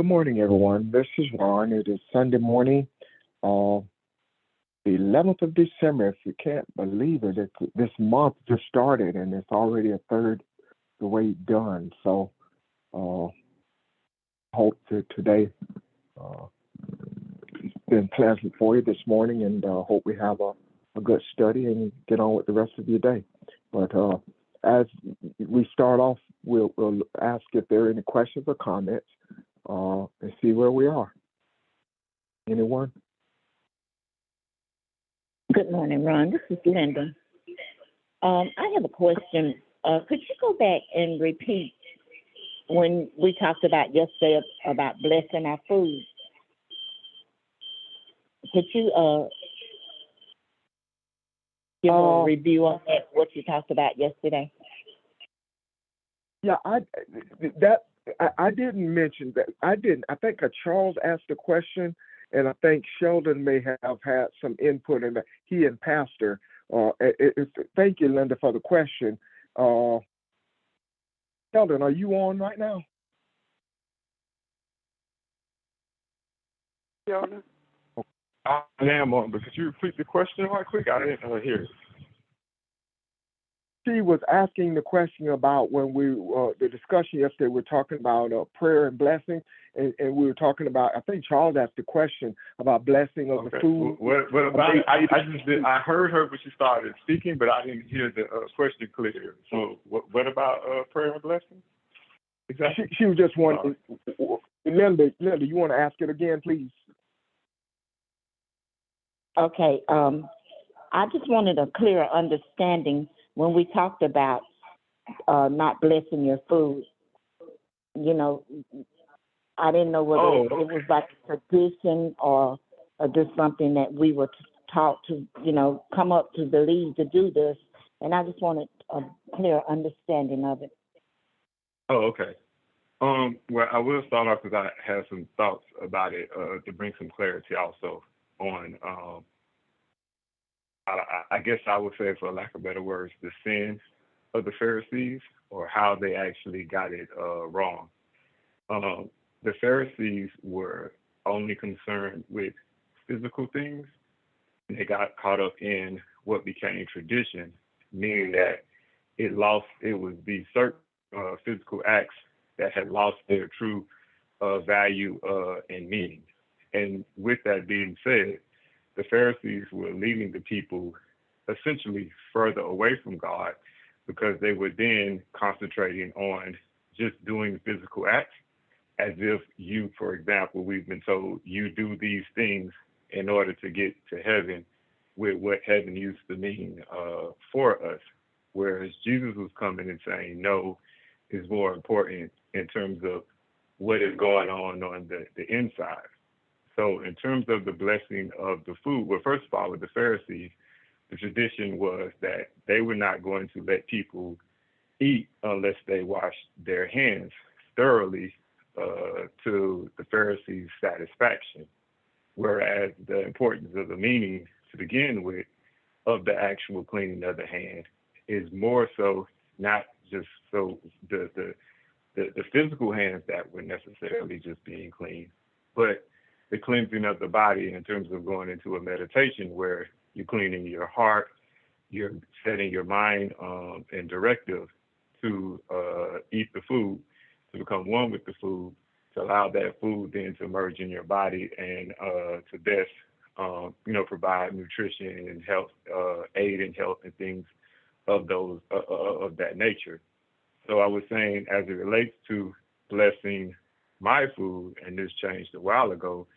Good morning, everyone. This is Ron. It is Sunday morning, uh, the 11th of December. If you can't believe it, this month just started and it's already a third the way done. So, uh, hope that today uh, been pleasant for you this morning, and hope we have a good study and get on with the rest of your day. But as we start off, we'll ask if there are any questions or comments and see where we are. Anyone? Good morning, Ron. This is Linda. I have a question. Could you go back and repeat when we talked about yesterday about blessing our food? Could you give a Uh, review on that, what you talked about yesterday? yeah, that I didn't mention that. I didn't. I think Charles asked a question, and I think Sheldon may have had some input in that. He and Pastor. Thank you, Linda, for the question. Uh, Sheldon, are you on right now? Sheldon? I am on, but could you repeat the question right quick? I didn't hear it. She was asking the question about when the discussion yesterday. We're talking about prayer and blessing, and we were talking about. I think Charles asked the question about blessing of the Okay. food. What about it? I just did. I heard her when she started speaking, but I didn't hear the question clear. So what about prayer and blessing? Exactly. She was just wondering. Linda, you want to ask it again, please? Okay. I just wanted a clearer understanding when we talked about not blessing your food. You know, I didn't know whether Oh, it okay. was like a tradition or just something that we were taught to, come up to believe to do this. And I just wanted a clear understanding of it. Oh, okay. Well, I will start off because I have some thoughts about it to bring some clarity also on. I guess I would say, for lack of better words, the sin of the Pharisees, or how they actually got it wrong. The Pharisees were only concerned with physical things, and they got caught up in what became tradition, meaning that it was these certain physical acts that had lost their true value and meaning. And with that being said, the Pharisees were leading the people essentially further away from God, because they were then concentrating on just doing physical acts, as if for example, we've been told you do these things in order to get to heaven, with what heaven used to mean for us. Whereas Jesus was coming and saying, no, is more important in terms of what is going on the inside. So in terms of the blessing of the food, well, first of all, with the Pharisees, the tradition was that they were not going to let people eat unless they washed their hands thoroughly to the Pharisees' satisfaction. Whereas the importance of the meaning to begin with of the actual cleaning of the hand is more so not just so the physical hands that were necessarily just being clean, but the cleansing of the body in terms of going into a meditation where you're cleaning your heart, you're setting your mind and directive to eat the food, to become one with the food, to allow that food then to merge in your body and to best, provide nutrition and health, aid in health and things of that nature. So I was saying, as it relates to blessing my food, and this changed a while ago,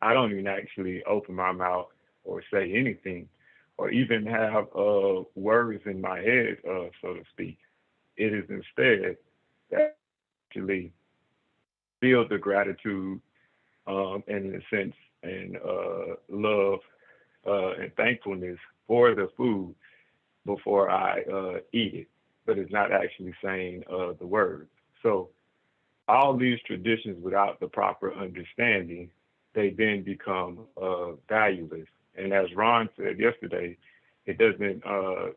I don't even actually open my mouth or say anything, or even have words in my head, so to speak. It is instead that I actually feel the gratitude and in a sense and love and thankfulness for the food before I eat it, but it's not actually saying the words. So all these traditions, without the proper understanding, they then become valueless. And as Ron said yesterday, it doesn't,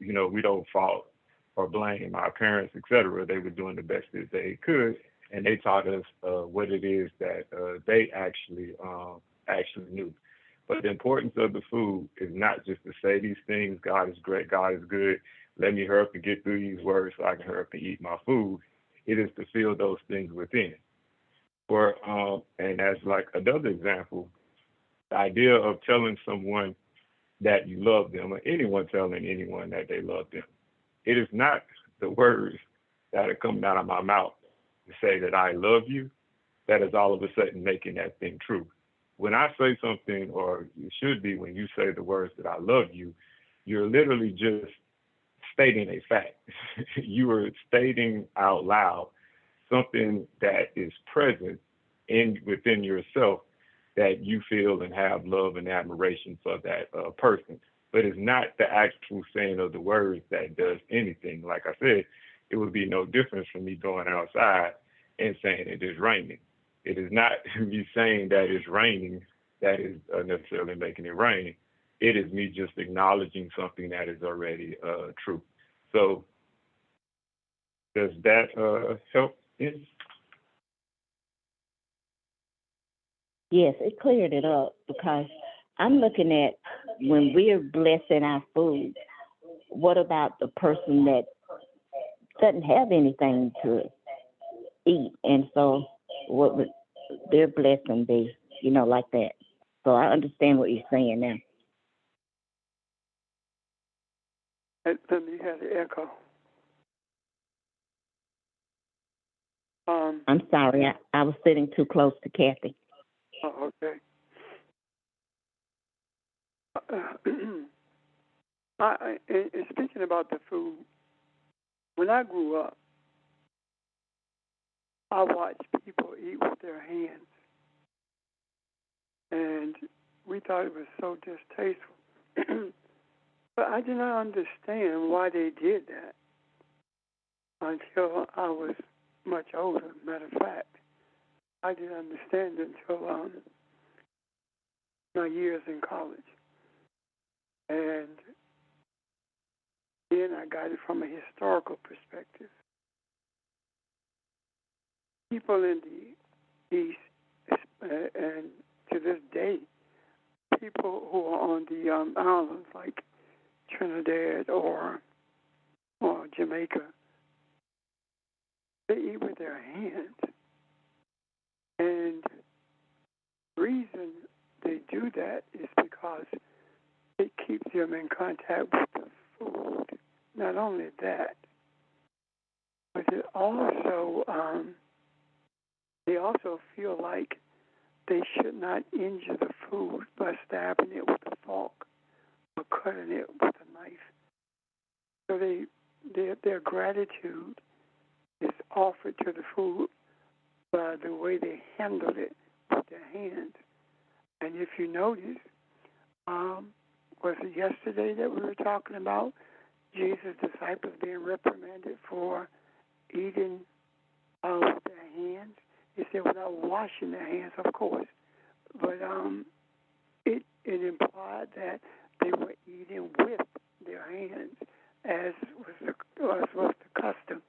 we don't fault or blame our parents, et cetera. They were doing the best that they could. and they taught us what it is that they actually knew. But the importance of the food is not just to say these things, God is great, God is good. Let me hurry up and get through these words so I can hurry up and eat my food. It is to feel those things within. For and as like another example, the idea of telling someone that you love them, or anyone telling anyone that they love them, it is not the words that are coming out of my mouth to say that I love you that is all of a sudden making that thing true. When I say something, or it should be when you say the words that I love you, you're literally just stating a fact. You are stating out loud something that is present in within yourself, that you feel and have love and admiration for that person. But it's not the actual saying of the words that does anything. Like I said, it would be no difference from me going outside and saying it is raining. It is not me saying that it's raining that is necessarily making it rain. It is me just acknowledging something that is already true. So does that help? Yes. Yes, it cleared it up because I'm looking at when we're blessing our food, what about the person that doesn't have anything to eat? And so what would their blessing be, like that? So I understand what you're saying now. Let me have the echo. I'm sorry, I was sitting too close to Kathy. Oh, okay. In speaking about the food, when I grew up, I watched people eat with their hands, and we thought it was so distasteful. But I did not understand why they did that until I was much older. Matter of fact, I didn't understand until my years in college. And then I got it from a historical perspective. People in the East, and to this day, people who are on the islands like Trinidad or Jamaica, they eat with their hands. And the reason they do that is because it keeps them in contact with the food. Not only that, but it also they also feel like they should not injure the food by stabbing it with a fork or cutting it with a knife. So their gratitude is offered to the food by the way they handle it with their hands. And if you notice, was it yesterday that we were talking about Jesus' disciples being reprimanded for eating with their hands? He said without washing their hands, of course. But it implied that they were eating with their hands, as was the custom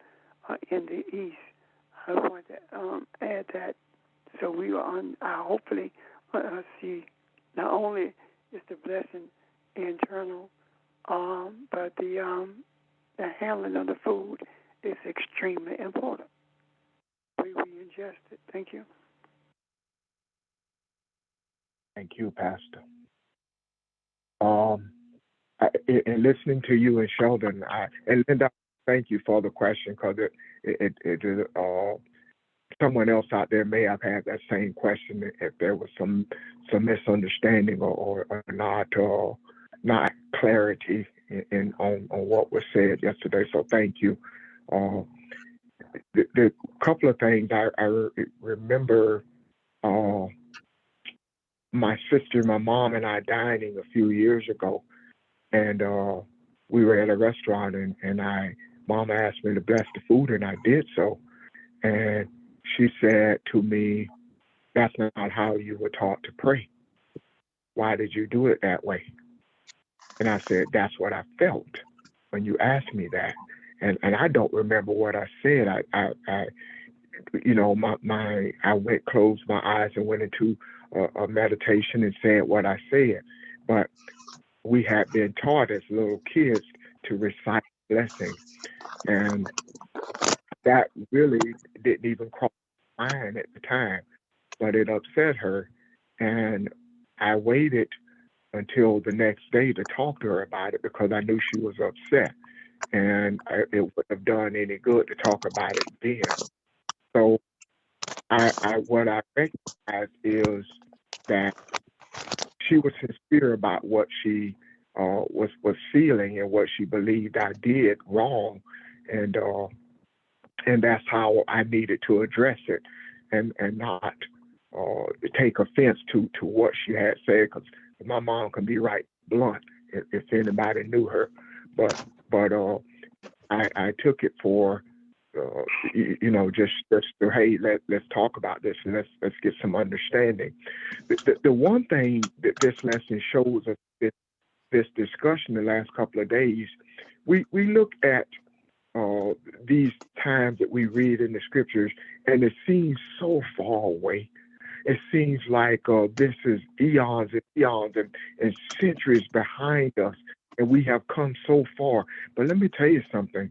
in the East. I want to add that, so we are on. I hopefully see not only is the blessing internal, but the handling of the food is extremely important. We ingest it. Thank you. Thank you, Pastor. In listening to you and Sheldon, and Linda, thank you for the question, because someone else out there may have had that same question if there was some misunderstanding or not clarity on what was said yesterday. So thank you. The couple of things I remember. My sister, my mom, and I dining a few years ago, and we were at a restaurant, and Mama asked me to bless the food, and I did so. And she said to me, "That's not how you were taught to pray. Why did you do it that way?" And I said, "That's what I felt when you asked me that." And I don't remember what I said. I went, closed my eyes and went into a meditation and said what I said. But we had been taught as little kids to recite blessings, and that really didn't even cross my mind at the time, but it upset her. And I waited until the next day to talk to her about it because I knew she was upset, and it wouldn't have done any good to talk about it then. So what I recognized is that she was sincere about what she was feeling and what she believed I did wrong, and that's how I needed to address it, and not take offense to what she had said, because my mom can be right blunt if anybody knew her, but I took it for just to, hey, let's talk about this and let's get some understanding. The one thing that this lesson shows us, this discussion the last couple of days, we look at these times that we read in the scriptures, and it seems so far away. It seems like this is eons and eons and centuries behind us, and we have come so far. But let me tell you something.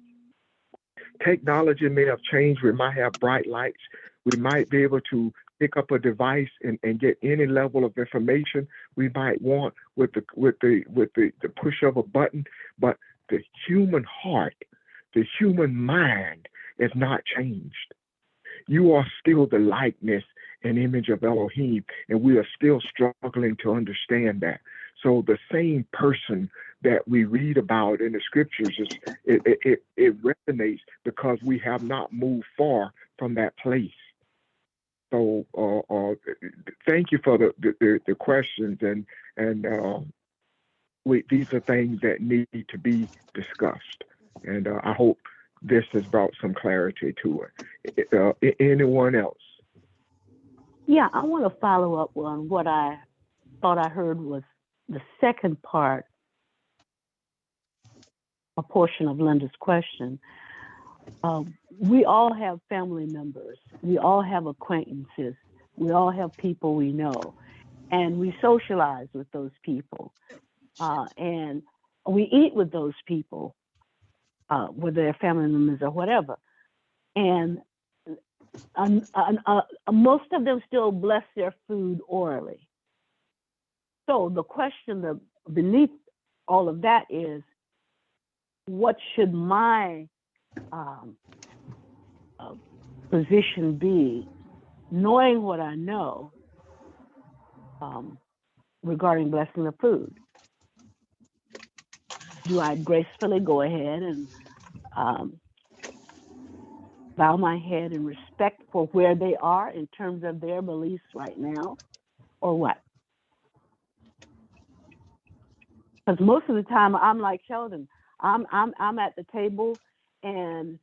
Technology may have changed. We might have bright lights. We might be able to pick up a device and get any level of information we might want with the push of a button. But the human heart, the human mind is not changed. You are still the likeness and image of Elohim, and we are still struggling to understand that. So the same person that we read about in the scriptures, it resonates because we have not moved far from that place. So thank you for the questions, and these are things that need to be discussed, and I hope this has brought some clarity to it. Anyone else? Yeah, I want to follow up on what I thought I heard was the second part, a portion of Linda's question. We all have family members. We all have acquaintances. We all have people we know. And we socialize with those people. And we eat with those people, whether they're family members or whatever. And most of them still bless their food orally. So the question beneath all of that is, what should my position be, knowing what I know regarding blessing the food? Do I gracefully go ahead and bow my head in respect for where they are in terms of their beliefs right now, or what? Because most of the time I'm like Sheldon. I'm at the table, and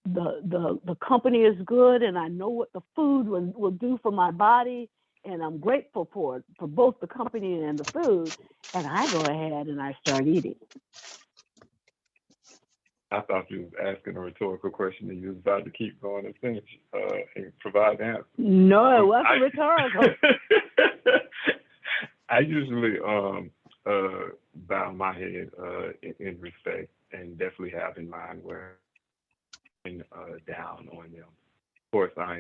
the company is good, and I know what the food will do for my body, and I'm grateful for it, for both the company and the food, and I go ahead and I start eating. I thought you was asking a rhetorical question and you was about to keep going and finish and provide the answer. No, it wasn't rhetorical. I usually bow my head in respect, and definitely have in mind where I'm down on them. Of course, I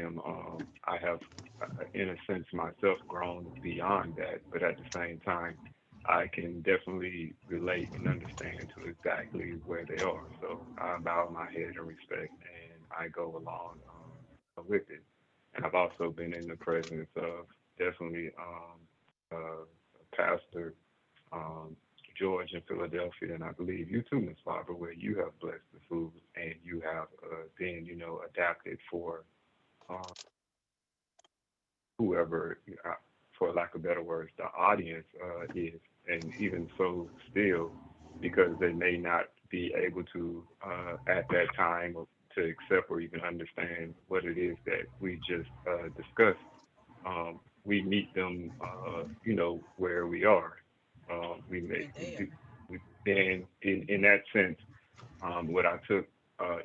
have, in a sense, myself grown beyond that, but at the same time, I can definitely relate and understand to exactly where they are. So I bow my head in respect, and I go along with it. And I've also been in the presence of definitely Pastor George in Philadelphia, and I believe you too, Ms. Barber, where you have blessed the food and you have been, adapted for whoever, for lack of better words, the audience is. And even so still, because they may not be able to at that time to accept or even understand what it is that we just discussed, we meet them, where we are. We've been in that sense. What I took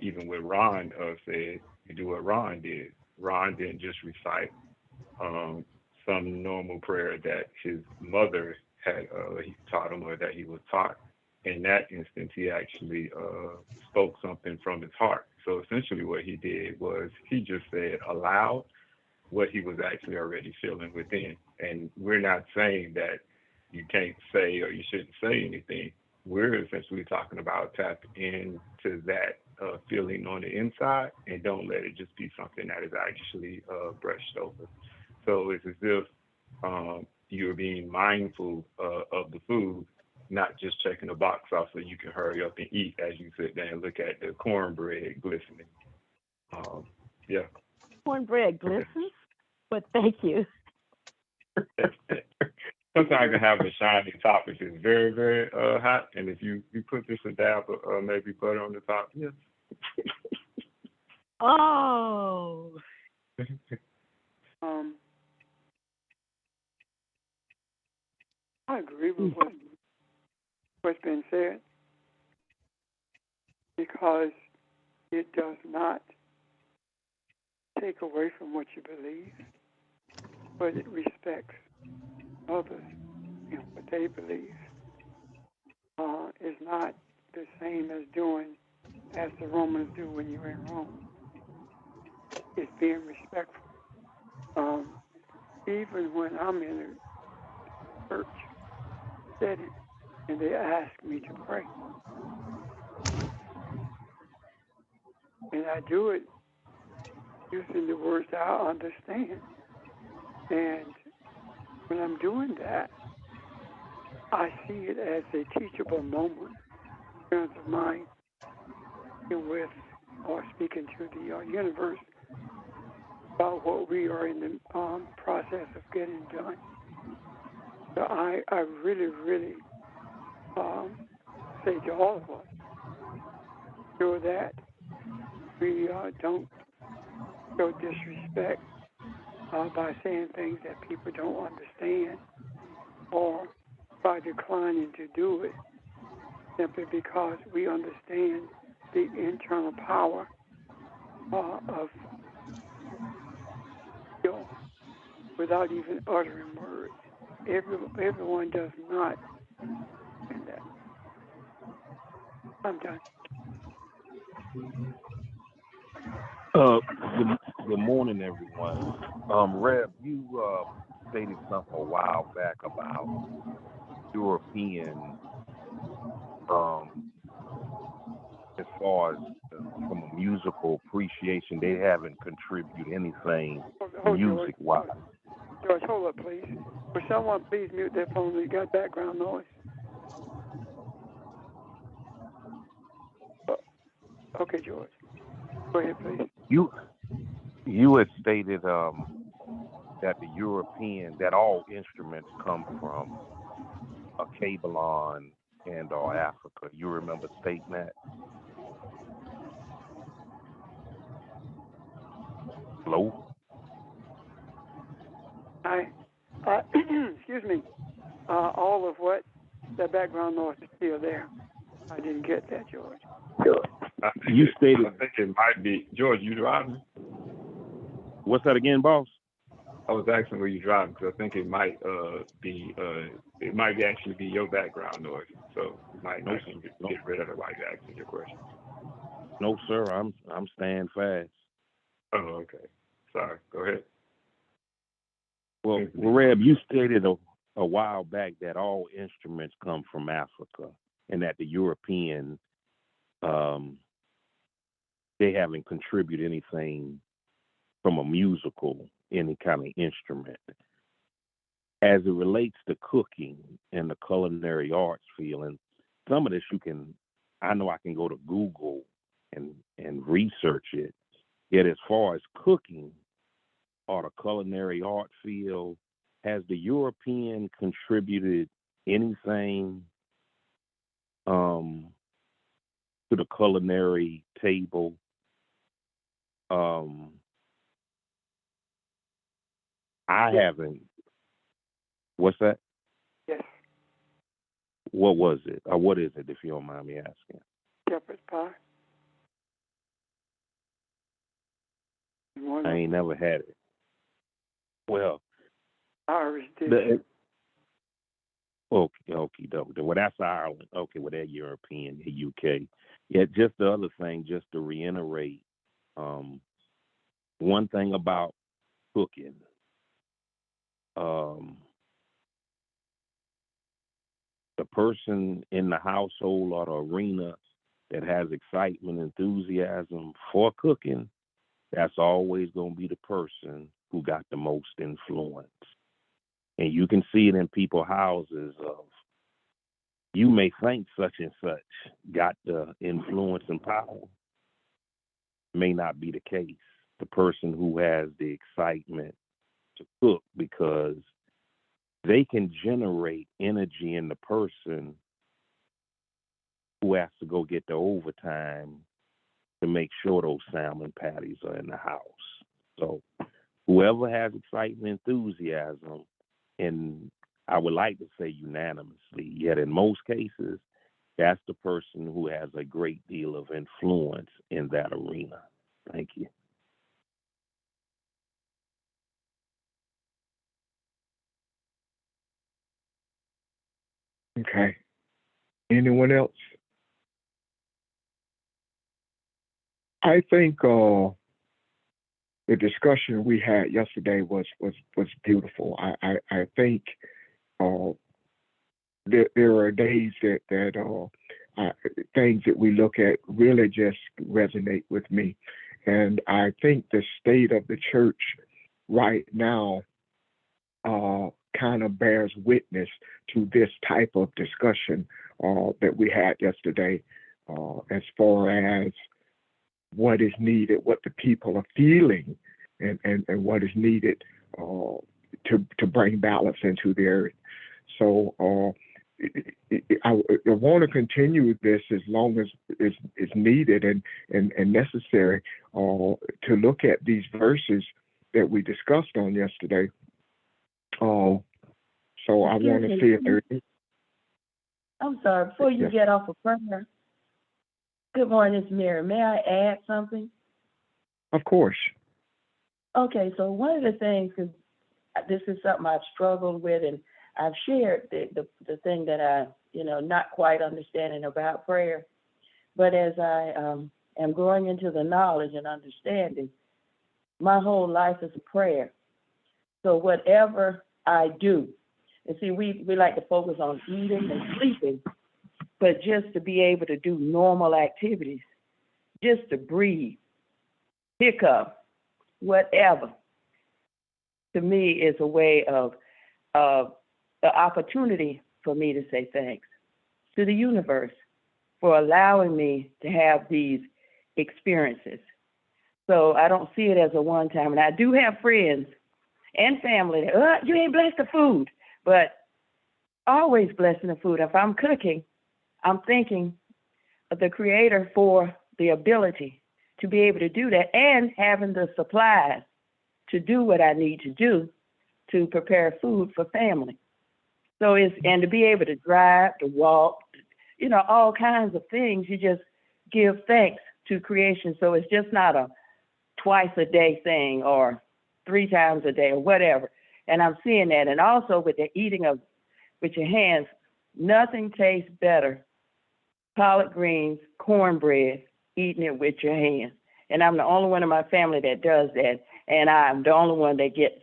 even what Ron said, you do what Ron did. Ron didn't just recite um, some normal prayer that his mother had he taught him or that he was taught. In that instance, he actually spoke something from his heart. So essentially, what he did was he just said aloud what he was actually already feeling within. And we're not saying that you can't say or you shouldn't say anything. We're essentially talking about tap into that feeling on the inside and don't let it just be something that is actually brushed over. So it's as if you're being mindful of the food, not just checking the box off so you can hurry up and eat as you sit there and look at the cornbread glistening. Um, yeah. Cornbread glistens, but thank you. Sometimes you have a shiny top if it's very, very hot, and if you put just a dab of maybe butter on the top, yes. Oh, Um, I agree with what's been said because it does not take away from what you believe, but it respects others and what they believe. Is not the same as doing as the Romans do when you're in Rome. It's being respectful. Even when I'm in a church setting and they ask me to pray, and I do it using the words that I understand. And when I'm doing that, I see it as a teachable moment in terms of my speaking with or speaking to the universe about what we are in the process of getting done. So I really, really say to all of us, so that we don't show disrespect by saying things that people don't understand or by declining to do it simply because we understand the internal power of skill without even uttering words. Everyone does not do that. I'm done. Good morning, everyone. Rev, you stated something a while back about European, as far as from a musical appreciation, they haven't contributed anything music-wise. George, hold up, please. Would someone please mute their phone? We got background noise. Okay, George. Go ahead, please. You had stated that the European, that all instruments come from a Kabylon and or Africa. You remember stating that? Hello? Excuse me. All of what? The background noise is still there. I didn't get that, George. You stated. I think it might be George. You driving? What's that again, boss? I was asking where you driving because I think it might actually be your background noise. So you might not get rid of it while you're asking your question. No, sir. I'm staying fast. Oh, okay. Sorry. Go ahead. Well, Reb, you stated a while back that all instruments come from Africa and that the European, they haven't contributed anything from a musical, any kind of instrument. As it relates to cooking and the culinary arts field, and some of this I know I can go to Google and research it. Yet as far as cooking or the culinary art field, has the European contributed anything to the culinary table? I haven't. What's that? Yes. What was it? Or what is it, if you don't mind me asking? Shepherd's pie. one I of ain't them. never had it. Well, Irish dish. okay, doke. Well, that's Ireland. Okay, well, they're European, the UK. Yeah, just the other thing, just to reiterate, one thing about cooking, um, the person in the household or the arena that has excitement, enthusiasm for cooking, that's always going to be the person who got the most influence. And you can see it in people's houses of, you may think such and such got the influence and power. May not be the case. The person who has the excitement to cook, because they can generate energy in the person who has to go get the overtime to make sure those salmon patties are in the house. So whoever has excitement, enthusiasm, and I would like to say unanimously, yet in most cases, that's the person who has a great deal of influence in that arena. Thank you. Okay. Anyone else? I think the discussion we had yesterday was beautiful. I think uh, there are days that things that we look at really just resonate with me, and I think the state of the church right now kind of bears witness to this type of discussion that we had yesterday, as far as what is needed, what the people are feeling, and what is needed to bring balance into the area. So I want to continue this as long as is needed and necessary to look at these verses that we discussed on yesterday. So I want to see if there is. I'm sorry, before you Yes. get off of prayer, good morning, it's Mary. May I add something? Of course. Okay, so one of the things, because this is something I've struggled with, and I've shared the thing that I, not quite understanding about prayer. But as I am growing into the knowledge and understanding, my whole life is a prayer. So whatever I do, and see, we like to focus on eating and sleeping, but just to be able to do normal activities, just to breathe, pick up, whatever, to me is a way of the opportunity for me to say thanks to the universe for allowing me to have these experiences. So I don't see it as a one time. And I do have friends and family that, you ain't blessed the food, but always blessing the food. If I'm cooking, I'm thanking the creator for the ability to be able to do that and having the supplies to do what I need to do to prepare food for family. So and to be able to drive, to walk, all kinds of things, you just give thanks to creation. So it's just not a twice a day thing or 3 times a day or whatever. And I'm seeing that. And also with the eating with your hands, nothing tastes better. Collard greens, cornbread, eating it with your hands. And I'm the only one in my family that does that. And I'm the only one that gets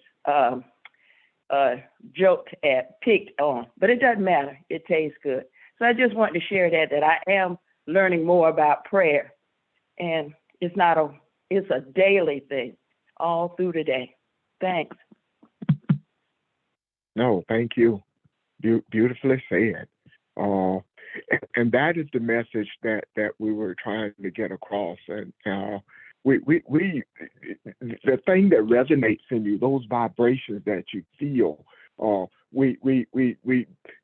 joked at, picked on. But it doesn't matter. It tastes good. So I just wanted to share that I am learning more about prayer. And it's a daily thing all through the day. Thanks. No, thank you. Beautifully said. And that is the message that we were trying to get across. And we the thing that resonates in you, those vibrations that you feel, we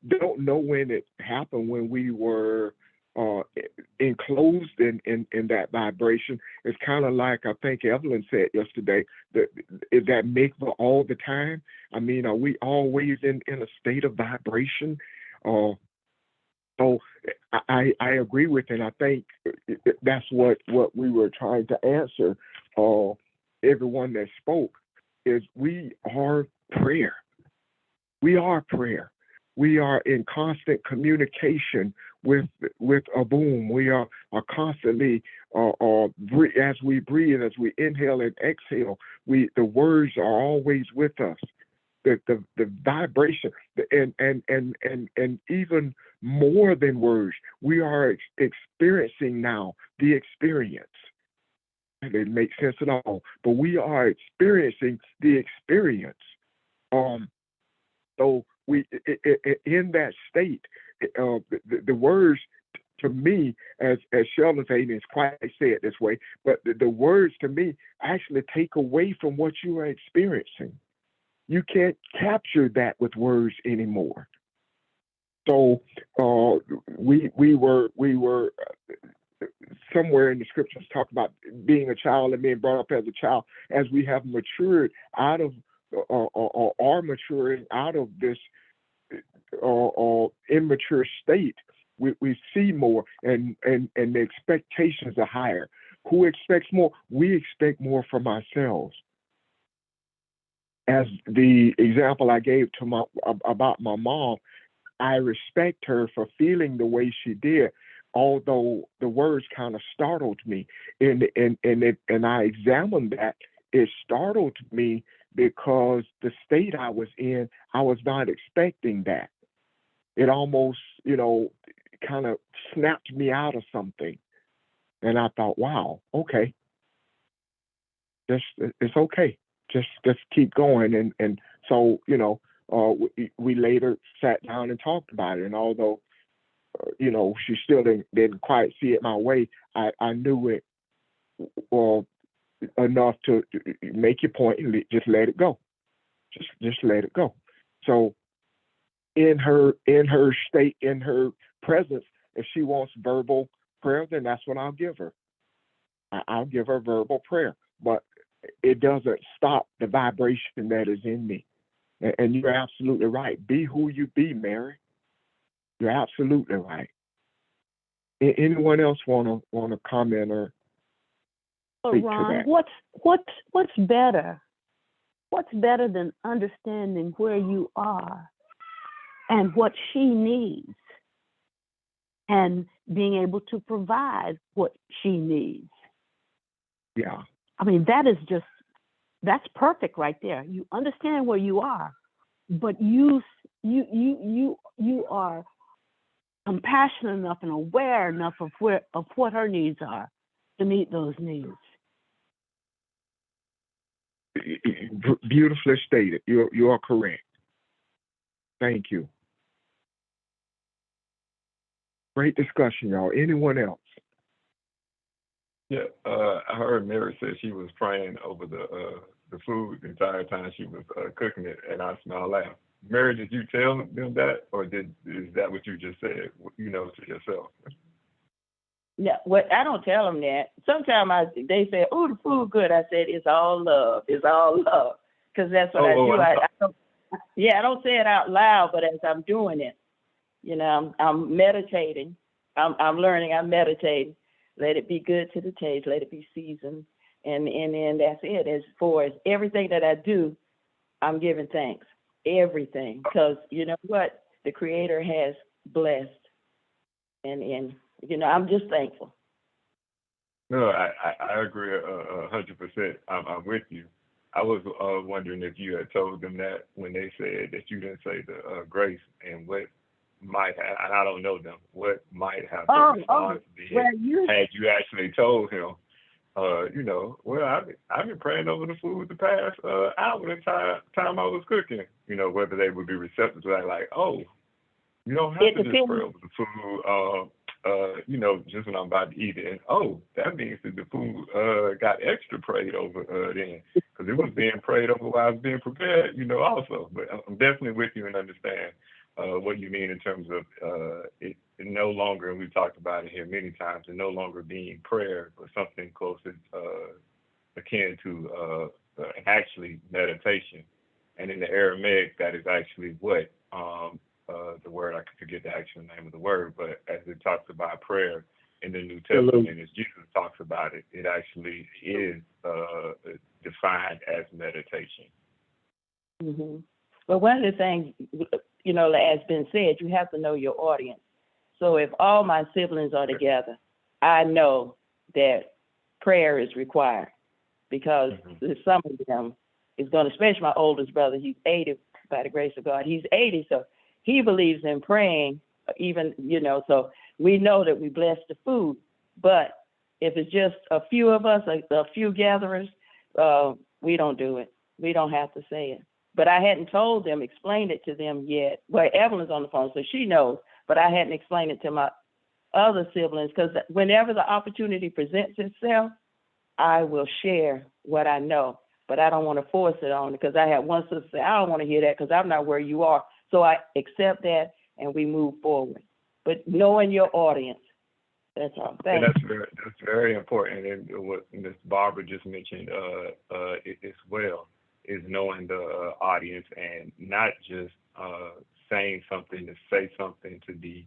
don't know when it happened, when we were enclosed in that vibration. It's kind of like I think Evelyn said yesterday, is that mikvah all the time? I mean, are we always in a state of vibration? So I agree with it. And I think that's what we were trying to answer everyone that spoke, is we are prayer. We are prayer. We are in constant communication with Aboom. We are constantly as we breathe, as we inhale and exhale. The words are always with us. The vibration, and even more than words, we are experiencing now the experience. It didn't make sense at all, but we are experiencing the experience. So we in that state, the words to me, as Sheldon said, it's quite said this way, but the words to me actually take away from what you are experiencing. You can't capture that with words anymore. So we were somewhere in the scriptures talk about being a child and being brought up as a child. As we have matured out of or are maturing out of this immature state, we see more, and the expectations are higher. Who expects more? We expect more from ourselves. As the example I gave to about my mom, I respect her for feeling the way she did, although the words kind of startled me. And I examined that. It startled me because the state I was in, I was not expecting that. It almost, kind of snapped me out of something. And I thought, wow, okay. It's okay. Just keep going. And so, we later sat down and talked about it. And although, she still didn't quite see it my way, I knew it enough to make your point and just let it go. Just let it go. So in her state, in her presence, if she wants verbal prayer, then that's what I'll give her. I'll give her verbal prayer. But it doesn't stop the vibration that is in me. And you're absolutely right. Be who you be, Mary. You're absolutely right. Anyone else want to comment or speak Ron, to that? what's better? What's better than understanding where you are and what she needs, and being able to provide what she needs? Yeah. I mean, that's perfect right there. You understand where you are, but you are compassionate enough and aware enough of what her needs are to meet those needs. Beautifully stated. You are correct. Thank you. Great discussion, y'all. Anyone else? Yeah, I heard Mary say she was praying over the food the entire time she was cooking it, and I smell laugh. Mary, did you tell them that, or is that what you just said, to yourself? No, I don't tell them that. Sometimes they say, "Oh, the food good." I said, "It's all love. It's all love," because that's what I do. I don't say it out loud, but as I'm doing it, I'm meditating. I'm learning. I'm meditating. Let it be good to the taste. Let it be seasoned, and then that's it. As far as everything that I do, I'm giving thanks. Everything, because you know what, the Creator has blessed, and I'm just thankful. No, I agree 100%. I'm with you. I was wondering if you had told them that when they said that you didn't say the grace, and what might have, and I don't know them, what might have the response been had you actually told him, I've been praying over the food the past hour the time I was cooking, whether they would be receptive to that, like, oh, you don't have to just pray over the food, just when I'm about to eat it. And, oh, that means that the food got extra prayed over then, because it was being prayed over while I was being prepared, also. But I'm definitely with you and understand what you mean in terms of it no longer, and we've talked about it here many times, it no longer being prayer, but something closer akin to actually meditation. And in the Aramaic, that is actually what the word, I can forget the actual name of the word, but as it talks about prayer in the New Testament, as Jesus talks about it, it actually is hmm But one of the things, as been said, you have to know your audience. So if all my siblings are together, I know that prayer is required because some of them is going to, especially my oldest brother, he's 80 by the grace of God. He's 80, so he believes in praying even, so we know that we bless the food. But if it's just a few of us, a few gatherers, we don't do it. We don't have to say it. But I hadn't told them, explained it to them yet. Well, Evelyn's on the phone, so she knows, but I hadn't explained it to my other siblings because whenever the opportunity presents itself, I will share what I know, but I don't want to force it on because I had one sister say, I don't want to hear that because I'm not where you are. So I accept that and we move forward. But knowing your audience, that's all. Thanks. That's very important. And what Ms. Barbara just mentioned as well is knowing the audience and not just saying something to say something to be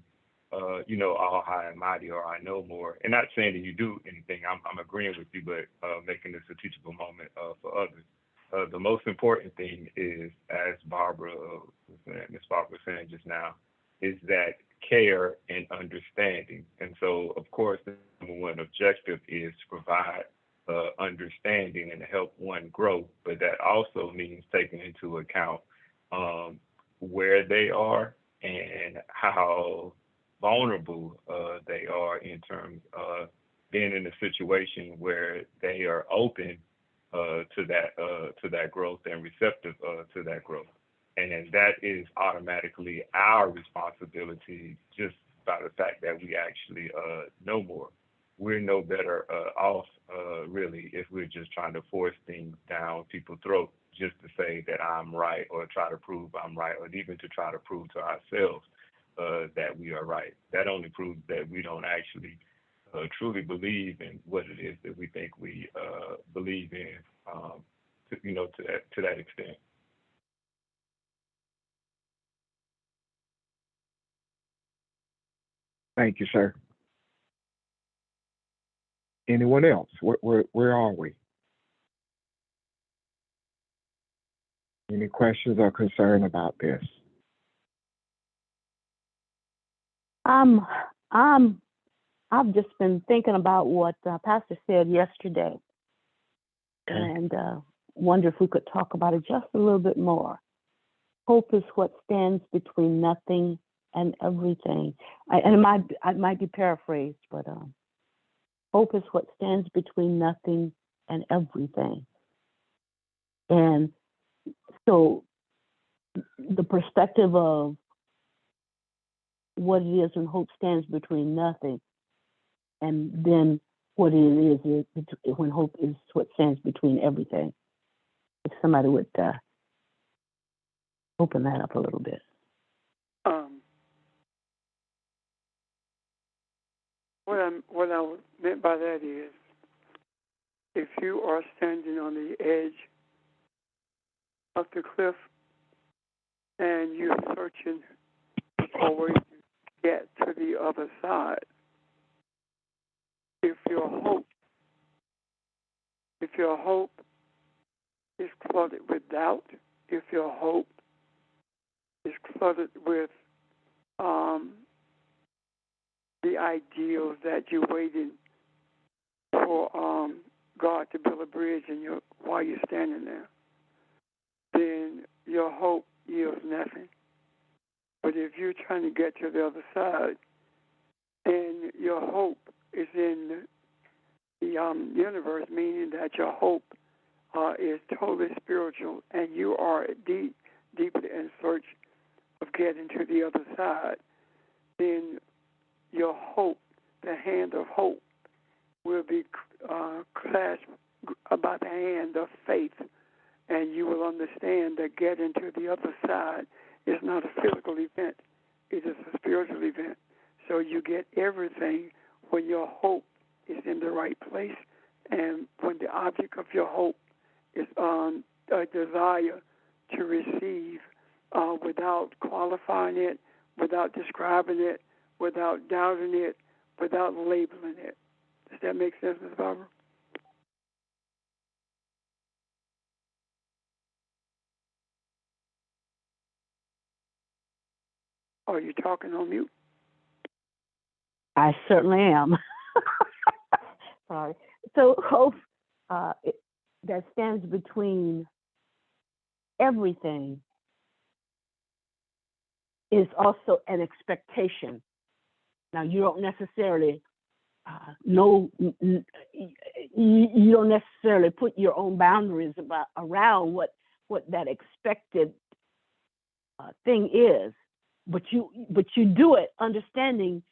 all high and mighty or I know more. And not saying that you do anything. I'm agreeing with you, but making this a teachable moment for others. The most important thing is, as Ms. Barbara was saying just now, is that care and understanding. And so, of course, the number one objective is to provide understanding and to help one grow, but that also means taking into account where they are and how vulnerable they are in terms of being in a situation where they are open to that growth and receptive to that growth. And that is automatically our responsibility just by the fact that we actually know more. We're no better off, really, if we're just trying to force things down people's throats just to say that I'm right or try to prove I'm right or even to try to prove to ourselves that we are right. That only proves that we don't actually truly believe in what it is that we think we believe in, to that extent. Thank you, sir. Anyone else? Where are we? Any questions or concern about this? I've just been thinking about what Pastor said yesterday, Okay. and wonder if we could talk about it just a little bit more. Hope is what stands between nothing and everything. It might be paraphrased, but hope is what stands between nothing and everything. And so the perspective of what it is when hope stands between nothing, and then what it is when hope is what stands between everything. If somebody would open that up a little bit. What I meant by that is, if you are standing on the edge of the cliff and you're searching for a way to get to the other side, if your hope is cluttered with doubt, if your hope is cluttered with the ideals that you're waiting for God to build a bridge while you're standing there, then your hope yields nothing. But if you're trying to get to the other side and your hope is in the universe, meaning that your hope is totally spiritual and you are deeply in search of getting to the other side, then your hope, the hand of hope, will be clasped by the hand of faith, and you will understand that getting to the other side is not a physical event, it is a spiritual event. So you get everything when your hope is in the right place, and when the object of your hope is a desire to receive without qualifying it, without describing it, without doubting it, without labeling it. Does that make sense, Ms. Barbara? Are you talking on mute? I certainly am. Sorry. So hope that stands between everything is also an expectation. Now, you don't necessarily know, you don't necessarily put your own boundaries around what that expected thing is, but you do it understanding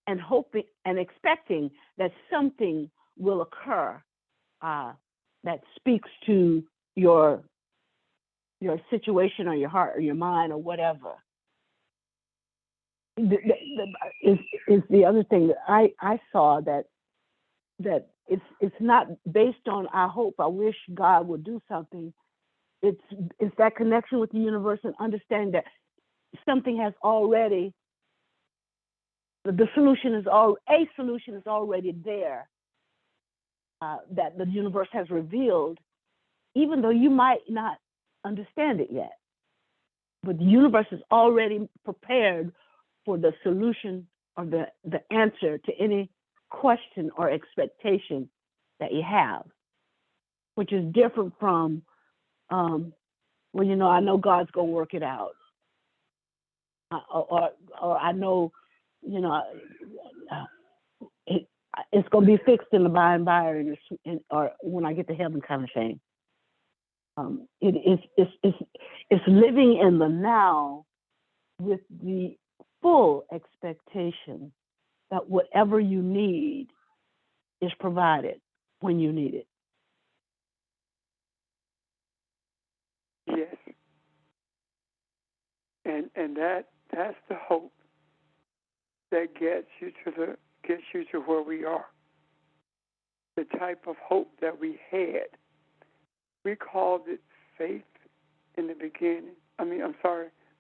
and hoping and expecting that something will occur that speaks to your situation or your heart or your mind or whatever. Is the other thing that I saw that it's not based on I hope, I wish God would do something. It's that connection with the universe and understanding that something has already, the solution is a solution is already there, that the universe has revealed, even though you might not understand it yet. But the universe is already prepared for the solution or the answer to any question or expectation that you have, which is different from, well, you know, I know God's going to work it out. Or I know, you know, it's going to be fixed in the by and by, or when I get to heaven, kind of thing. It's living in the now with the full expectation that whatever you need is provided when you need it. Yes. And that's the hope that gets you to where we are. The type of hope that we had. We called it faith in the beginning.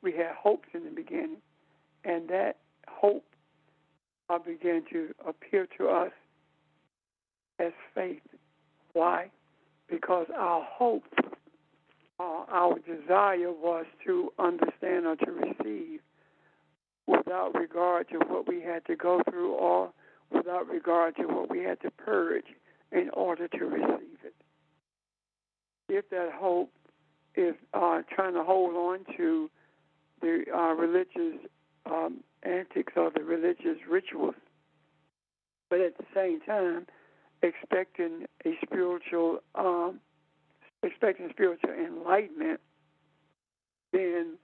We had hopes in the beginning. And that hope began to appear to us as faith. Why? Because our hope, our desire was to understand or to receive without regard to what we had to go through or without regard to what we had to purge in order to receive it. If that hope is trying to hold on to the religious antics or the religious rituals, but at the same time expecting spiritual enlightenment, then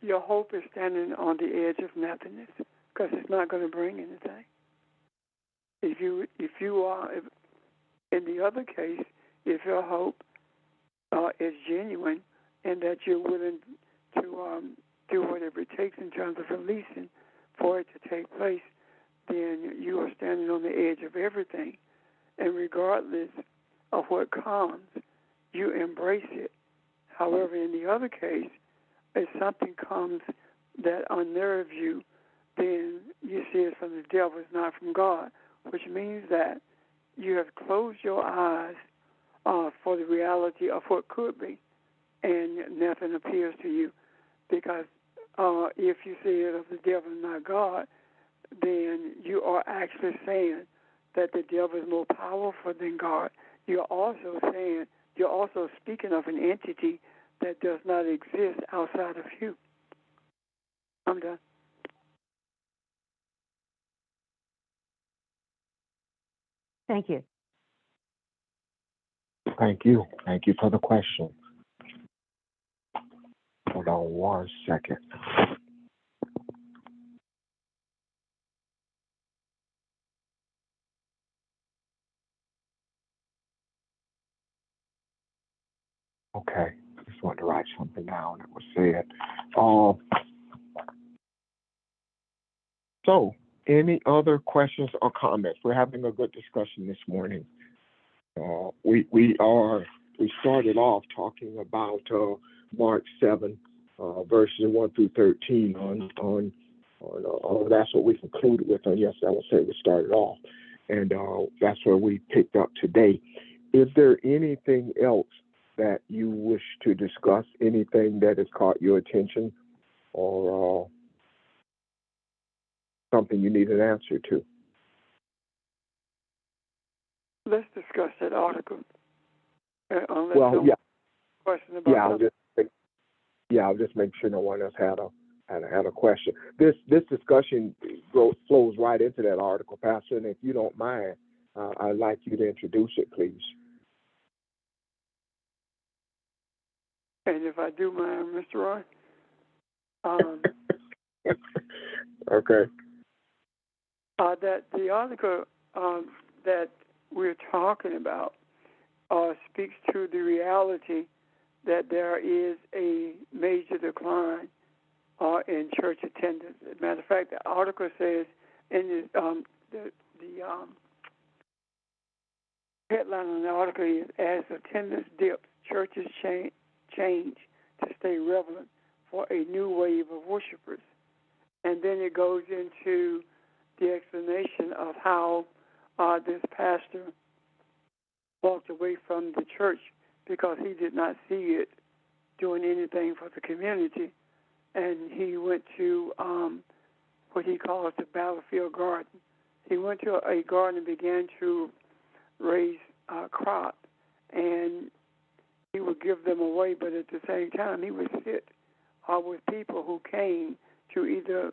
your hope is standing on the edge of nothingness because it's not going to bring anything. If you are in the other case, if your hope is genuine and that you're willing to do whatever it takes in terms of releasing for it to take place, then you are standing on the edge of everything. And regardless of what comes, you embrace it. However, in the other case, if something comes that unnerves you, then you see it from the devil, it's not from God, which means that you have closed your eyes for the reality of what could be, and nothing appears to you. Because if you see it of the devil and not God, then you are actually saying that the devil is more powerful than God. You're also speaking of an entity that does not exist outside of you. I'm done. Thank you. Thank you. Thank you for the question. Hold on 1 second. Okay. Just wanted to write something down that was said. So, any other questions or comments? We're having a good discussion this morning. We started off talking about Mark 7, verses 1 through 13 on that's what we concluded with on yesterday. I would say we started off, and that's where we picked up today. Is there anything else that you wish to discuss? Anything that has caught your attention, or something you need an answer to. Let's discuss that article. Unless Well, someone yeah, question about yeah, something. I'll just make sure no one else had a question. This discussion flows right into that article, Pastor. And if you don't mind, I'd like you to introduce it, please. And if I do mind, Mr. Roy, Okay. that the article that we're talking about speaks to the reality that there is a major decline in church attendance. As a matter of fact, the article says in the headline on the article is, as attendance dips, churches change to stay relevant for a new wave of worshipers. And then it goes into the explanation of how this pastor walked away from the church because he did not see it doing anything for the community. And he went to what he calls the battlefield garden. He went to a garden and began to raise crops, and he would give them away, but at the same time he would sit with people who came to either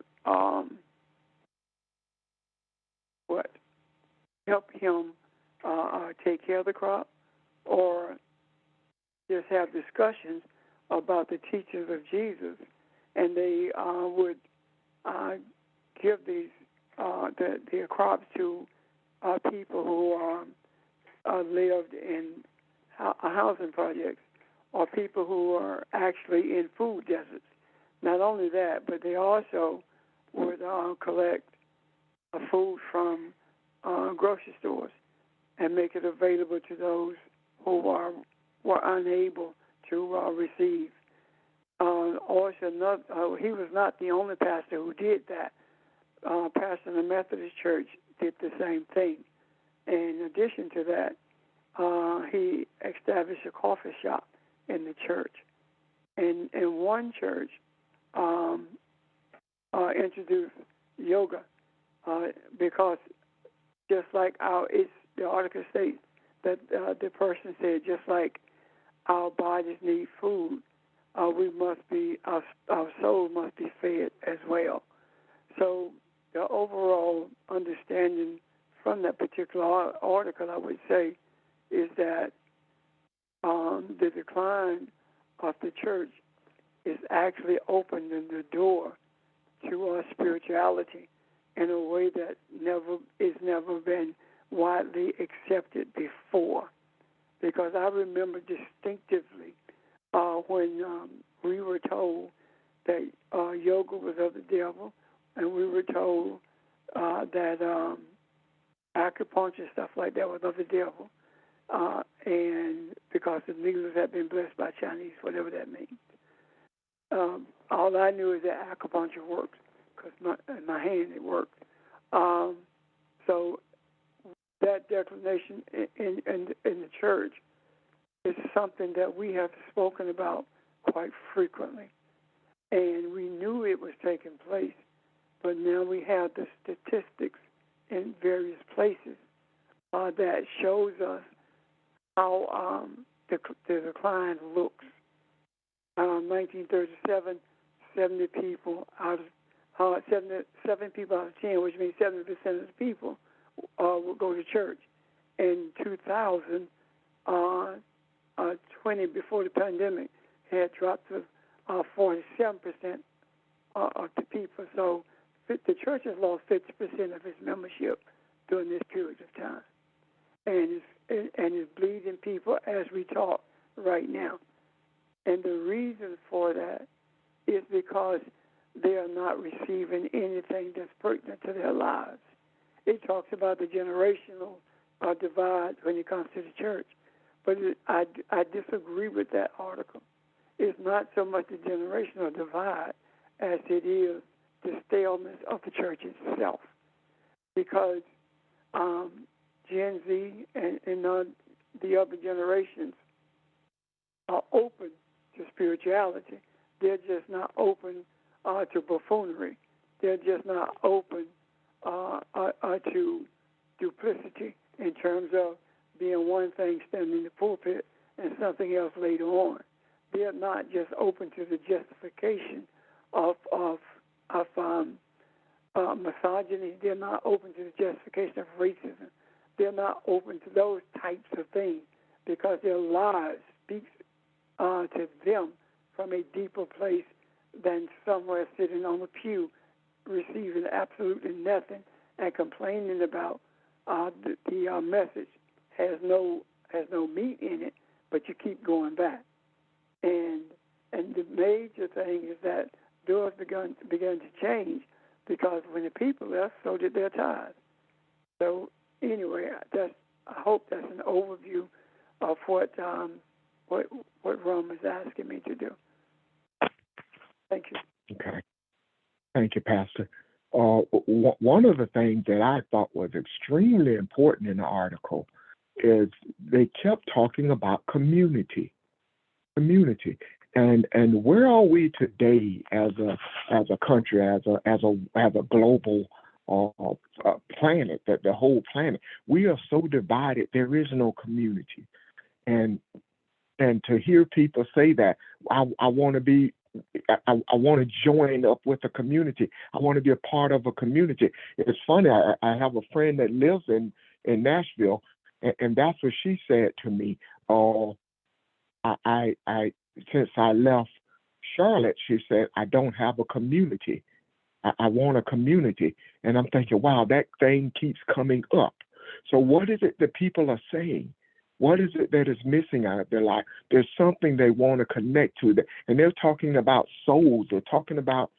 help him take care of the crop, or just have discussions about the teachings of Jesus, and they would give these their crops to people who lived in housing projects, or people who are actually in food deserts. Not only that, but they also would collect food from grocery stores and make it available to those who were unable to receive. Also, he was not the only pastor who did that. Pastor in the Methodist Church did the same thing. In addition to that, he established a coffee shop in the church. And in one church, introduced yoga because just like the article states that the person said, just like our bodies need food, our soul must be fed as well. So the overall understanding from that particular article, I would say, is that the decline of the church is actually opening the door to our spirituality in a way that never been widely accepted before. Because I remember distinctively when we were told that yoga was of the devil, and we were told that acupuncture, stuff like that, was of the devil, and because the needles had been blessed by Chinese, whatever that means. All I knew is that acupuncture works, because in my hand it worked. So that declination in the church is something that we have spoken about quite frequently. And we knew it was taking place, but now we have the statistics in various places that shows us how the decline looks. 1937, 70 people out of 7 people out of 10, which means 70% of the people would go to church. In 2000, 20 before the pandemic, had dropped to 47% of the people. So the church has lost 50% of its membership during this period of time, and is bleeding people as we talk right now. And the reason for that is because they are not receiving anything that's pertinent to their lives. It talks about the generational divide when it comes to the church, but I disagree with that article. It's not so much the generational divide as it is the staleness of the church itself, because Gen Z and the other generations are open to spirituality. They're just not open to buffoonery. They're just not open are to duplicity in terms of being one thing standing in the pulpit and something else later on. They're not just open to the justification of misogyny. They're not open to the justification of racism. They're not open to those types of things because their lives speak to them from a deeper place than somewhere sitting on a pew receiving absolutely nothing and complaining about the message has no meat in it, but you keep going back. And the major thing is that doors began to change because when the people left, so did their tithes. So anyway, I hope that's an overview of what Ron is asking me to do. Thank you. Okay. Thank you, Pastor. One of the things that I thought was extremely important in the article is they kept talking about community, and where are we today as a country, as a global planet, that the whole planet, we are so divided. There is no community, and to hear people say that I want to be. I want to join up with a community. I want to be a part of a community. It's funny. I have a friend that lives in Nashville, and that's what she said to me. I since I left Charlotte, she said, I don't have a community. I want a community. And I'm thinking, wow, that thing keeps coming up. So what is it that people are saying? What is it that is missing out of their life? There's something they want to connect to. And they're talking about souls. They're talking about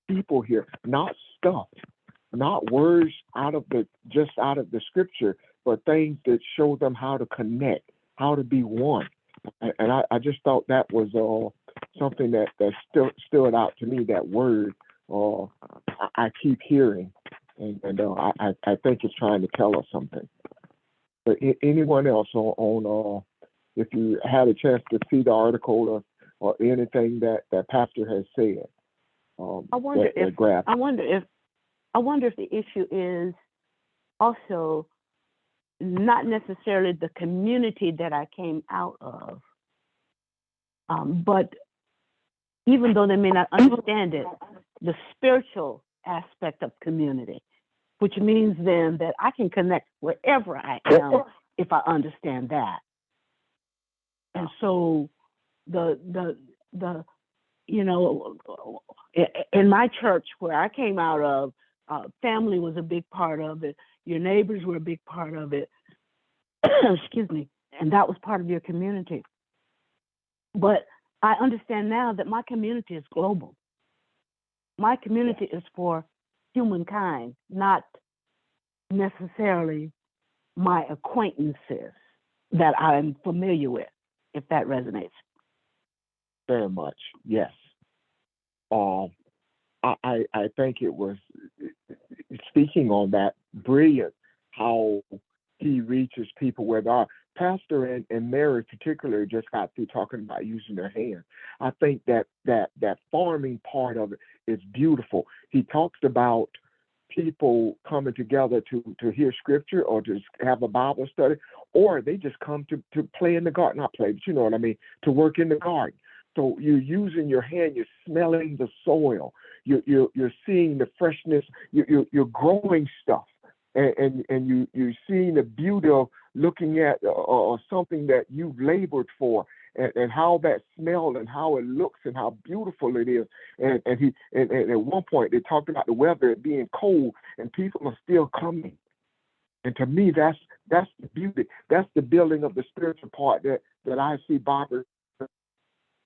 people here, not stuff, not words out of the scripture, but things that show them how to connect, how to be one. And I just thought that was something that stood out to me, that word I keep hearing. And I think it's trying to tell us something. But anyone else on if you had a chance to see the article or anything that Pastor has said, I wonder if the issue is also not necessarily the community that I came out of, but even though they may not understand it, the spiritual aspect of community, which means then that I can connect wherever I am if I understand that. And so the in my church where I came out of, family was a big part of it. Your neighbors were a big part of it. Excuse me. And that was part of your community. But I understand now that my community is global. My community is for humankind, not necessarily my acquaintances that I'm familiar with, if that resonates. Very much, yes. I think it was, speaking on that, brilliant how he reaches people where they are. Pastor and Mary particularly just got through talking about using their hands. I think that farming part of it is beautiful. He talks about people coming together to hear scripture or to have a Bible study, or they just come to play in the garden. Not play, but you know what I mean, to work in the garden. So you're using your hand, you're smelling the soil, you're seeing the freshness, you're growing stuff, and you're seeing the beauty of looking at something that you've labored for, and how that smells and how it looks and how beautiful it is. And at one point they talked about the weather being cold and people are still coming. And to me, that's the beauty. That's the building of the spiritual part that I see Barbara.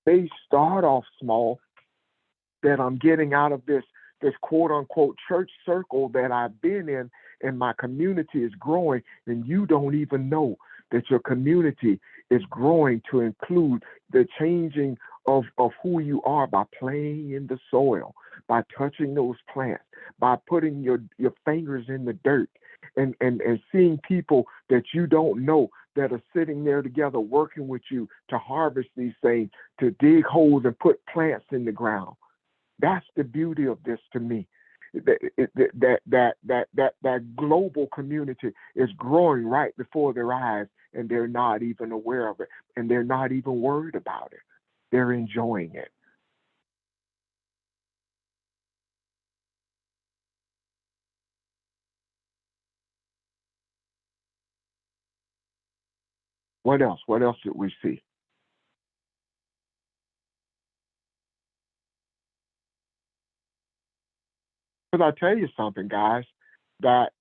They start off small, that I'm getting out of this quote unquote church circle that I've been in, and my community is growing, and you don't even know that your community is growing to include the changing of who you are by playing in the soil, by touching those plants, by putting your fingers in the dirt, and seeing people that you don't know that are sitting there together working with you to harvest these things, to dig holes and put plants in the ground. That's the beauty of this to me. that global community is growing right before their eyes, and they're not even aware of it, and they're not even worried about it. They're enjoying it. What else? What else did we see? Because I tell you something, guys, that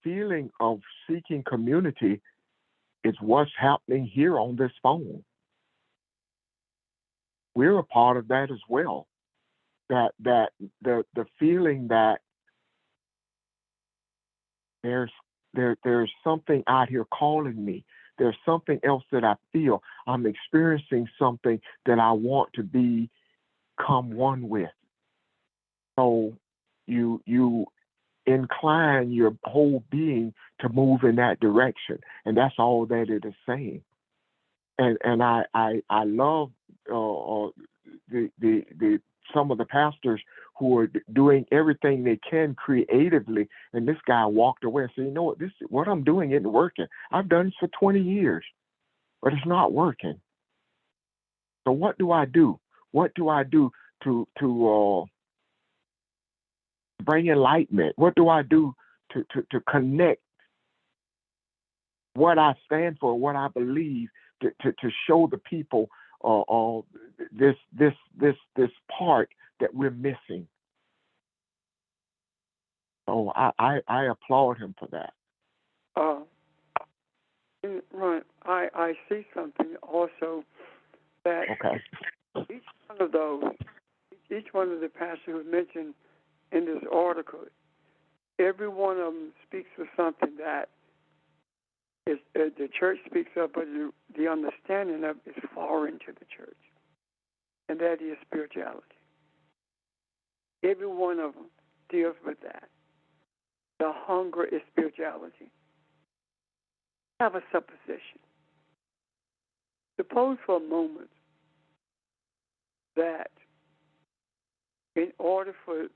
feeling of seeking community is what's happening here on this phone. We're a part of that as well. That the feeling that there's there's something out here calling me. There's something else that I feel. I'm experiencing something that I want to become one with. So you incline your whole being to move in that direction, and that's all that it is saying. And I love the some of the pastors who are doing everything they can creatively, and this guy walked away and said, you know what, this what I'm doing isn't working. I've done this for 20 years, but it's not working. So what do I do? What do I do to bring enlightenment? What do I do to connect what I stand for, what I believe, to show the people this part that we're missing? So I applaud him for that. Right. I see something also that Okay. each one of the pastors who mentioned in this article, every one of them speaks of something that is the church speaks of, but the understanding of is foreign to the church, and that is spirituality. Every one of them deals with that. The hunger is spirituality. Have a supposition. Suppose for a moment that in order for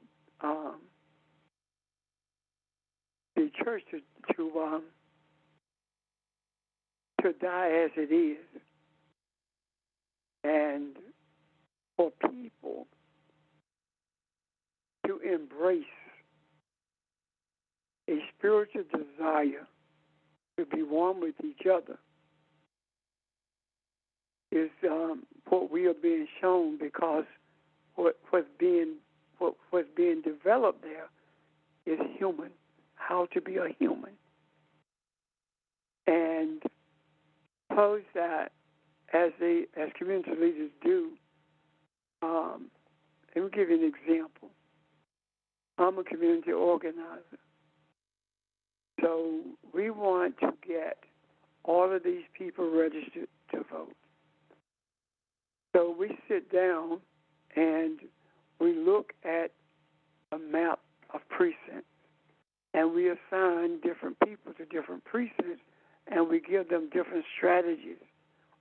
the church to die as it is, and for people to embrace a spiritual desire to be one with each other, is what we are being shown, because what's being developed there is human, how to be a human. And suppose that as community leaders do, let me give you an example. I'm a community organizer. So we want to get all of these people registered to vote. So we sit down and we look at a map of precincts, and we assign different people to different precincts, and we give them different strategies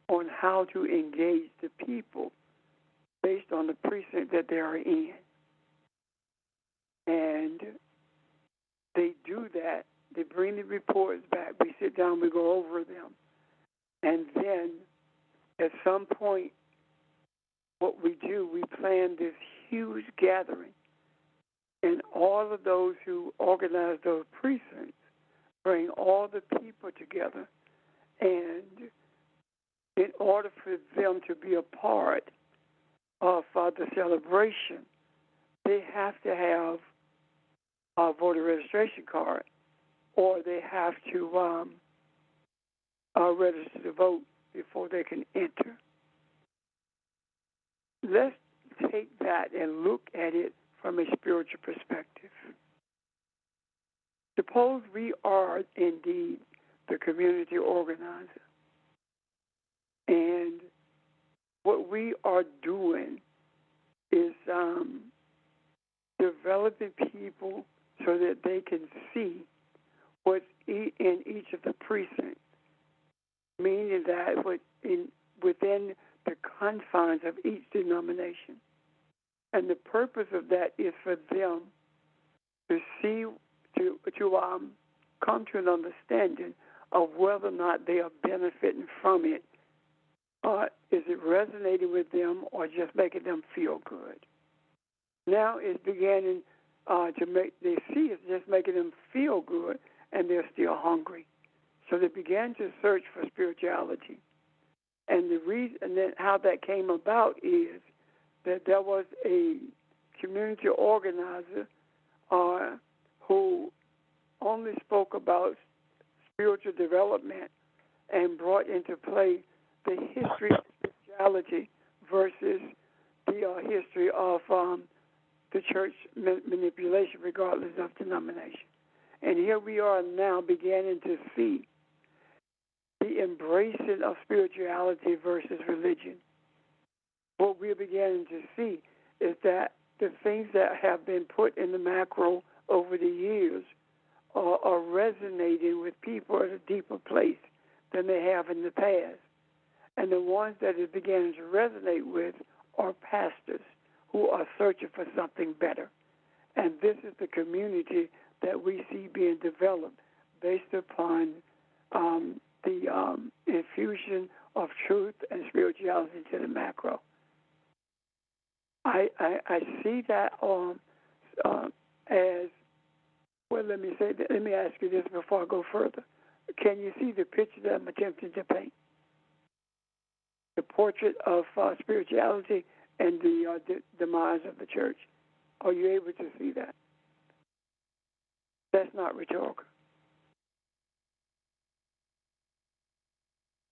on how to engage the people based on the precinct that they are in. And they do that. They bring the reports back. We sit down, we go over them. And then at some point, what we do, we plan this huge gathering. And all of those who organize those precincts bring all the people together. And in order for them to be a part of the celebration, they have to have a voter registration card, or they have to register to vote before they can enter. Let's take that and look at it from a spiritual perspective. Suppose we are indeed the community organizer, and what we are doing is developing people so that they can see what's in each of the precincts, meaning that within the confines of each denomination. And the purpose of that is for them to see, to come to an understanding of whether or not they are benefiting from it. Is it resonating with them or just making them feel good? Now it's beginning they see it's just making them feel good, and they're still hungry. So they began to search for spirituality. And the reason, and then how that came about is that there was a community organizer who only spoke about spiritual development and brought into play the history of spirituality versus the history of the church manipulation, regardless of denomination. And here we are now beginning to see the embracing of spirituality versus religion. What we're beginning to see is that the things that have been put in the macro over the years are resonating with people at a deeper place than they have in the past. And the ones that it began to resonate with are pastors who are searching for something better. And this is the community that we see being developed based upon the infusion of truth and spirituality into the macro. I see that as well. Let me ask you this before I go further. Can you see the picture that I'm attempting to paint? The portrait of spirituality and the demise of the church. Are you able to see that? That's not rhetorical.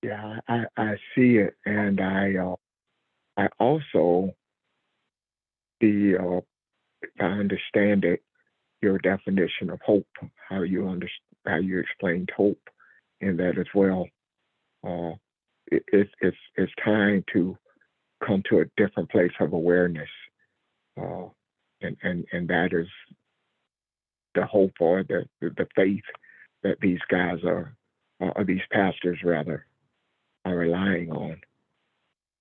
Yeah, I see it, and I also see, if I understand it, your definition of hope, how you explained hope in that as well. It's time to come to a different place of awareness, and that is the hope or the faith that these guys or these pastors rather are relying on.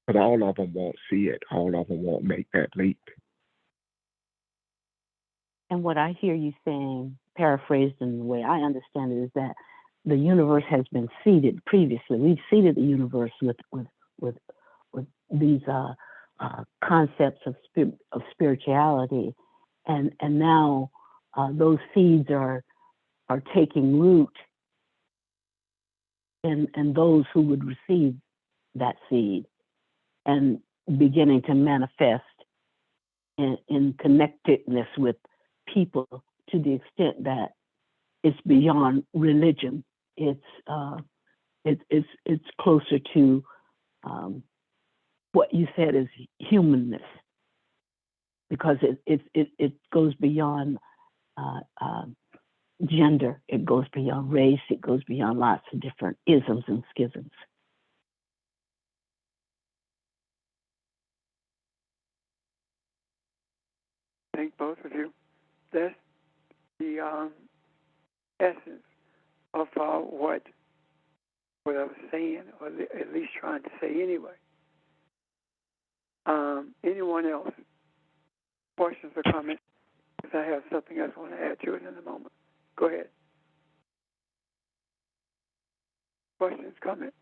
But all of them won't see it. All of them won't make that leap. And what I hear you saying, paraphrased in the way I understand it, is that the universe has been seeded previously. We've seeded the universe with these concepts of spirituality, and now those seeds are taking root in those who would receive that seed, and beginning to manifest in connectedness with people to the extent that it's beyond religion. It's closer to what you said is humanness, because it goes beyond gender, it goes beyond race, it goes beyond lots of different isms and schisms. Thank both of you. That's the essence of what I was saying, or at least trying to say anyway. Anyone else? Questions or comments? Because I have something else I want to add to it in a moment. Go ahead. Questions, comments?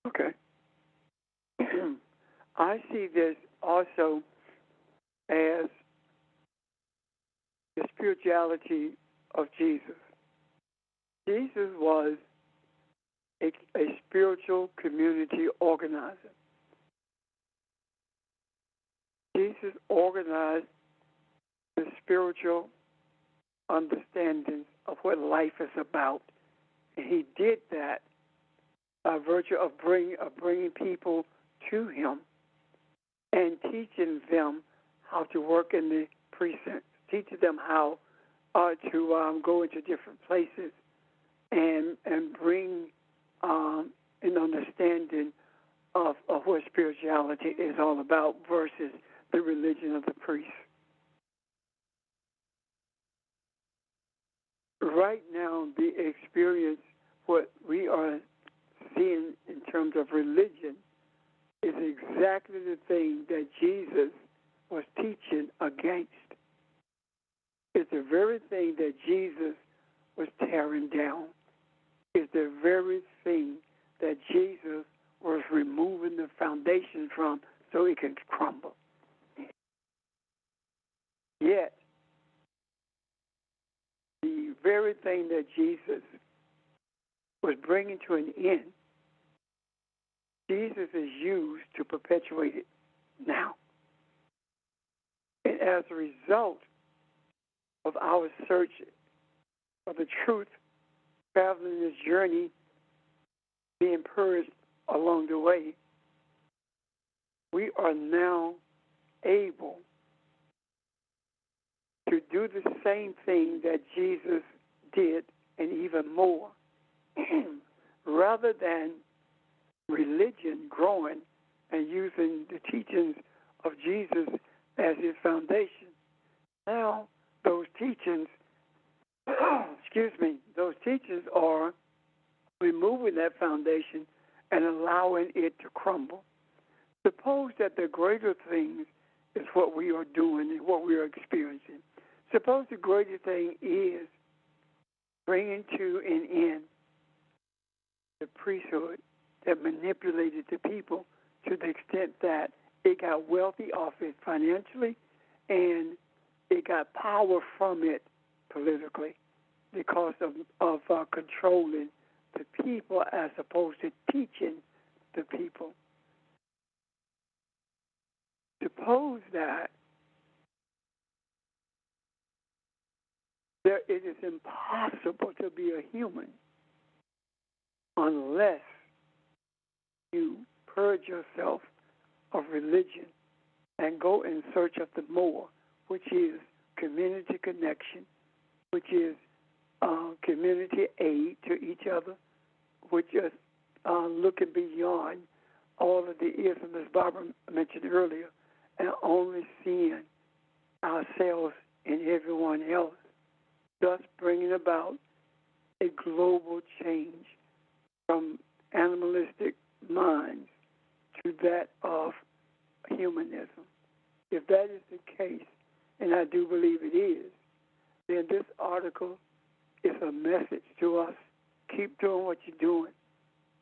Okay. I see this also as the spirituality of Jesus. Jesus was a spiritual community organizer. Jesus organized the spiritual understandings of what life is about. And he did that by virtue of bringing people to him and teaching them how to work in the precincts, teaching them how to go into different places and bring an understanding of what spirituality is all about versus the religion of the priest. Right now, the experience, what we are seeing in terms of religion, is exactly the thing that Jesus teaching against is the very thing that Jesus was tearing down, is the very thing that Jesus was removing the foundation from so it can crumble. Yet, the very thing that Jesus was bringing to an end, Jesus is used to perpetuate it now. And as a result of our search for the truth, traveling this journey, being purged along the way, we are now able to do the same thing that Jesus did and even more, rather than religion growing and using the teachings of Jesus as his foundation. Now, those teachings, those teachings are removing that foundation and allowing it to crumble. Suppose that the greater things is what we are doing and what we are experiencing. Suppose the greater thing is bringing to an end the priesthood that manipulated the people to the extent that it got wealthy off it financially and it got power from it politically because of controlling the people as opposed to teaching the people. Suppose that it is impossible to be a human unless you purge yourself of religion and go in search of the more, which is community connection, which is community aid to each other, which is looking beyond all of the isms, as Barbara mentioned earlier, and only seeing ourselves and everyone else, thus bringing about a global change from animalistic minds to that of humanism. If that is the case, and I do believe it is, then this article is a message to us. Keep doing what you're doing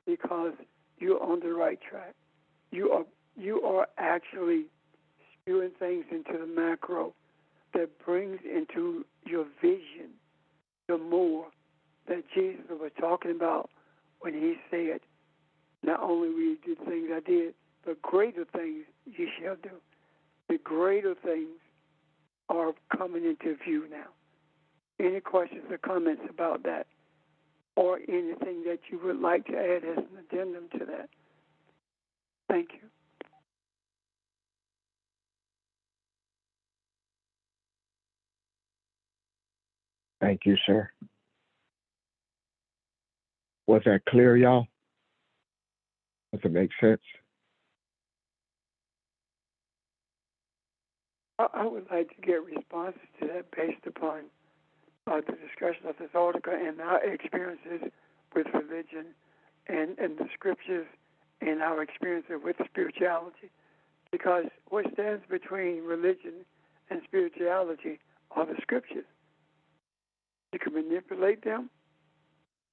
because you're on the right track. You are actually spewing things into the macro that brings into your vision the more that Jesus was talking about when he said, not only will you do the things I did, but greater things you shall do. The greater things are coming into view now. Any questions or comments about that, or anything that you would like to add as an addendum to that? Thank you. Thank you, sir. Was that clear, y'all? Does it make sense? I would like to get responses to that based upon the discussion of this article and our experiences with religion and the scriptures and our experiences with spirituality. Because what stands between religion and spirituality are the scriptures. You can manipulate them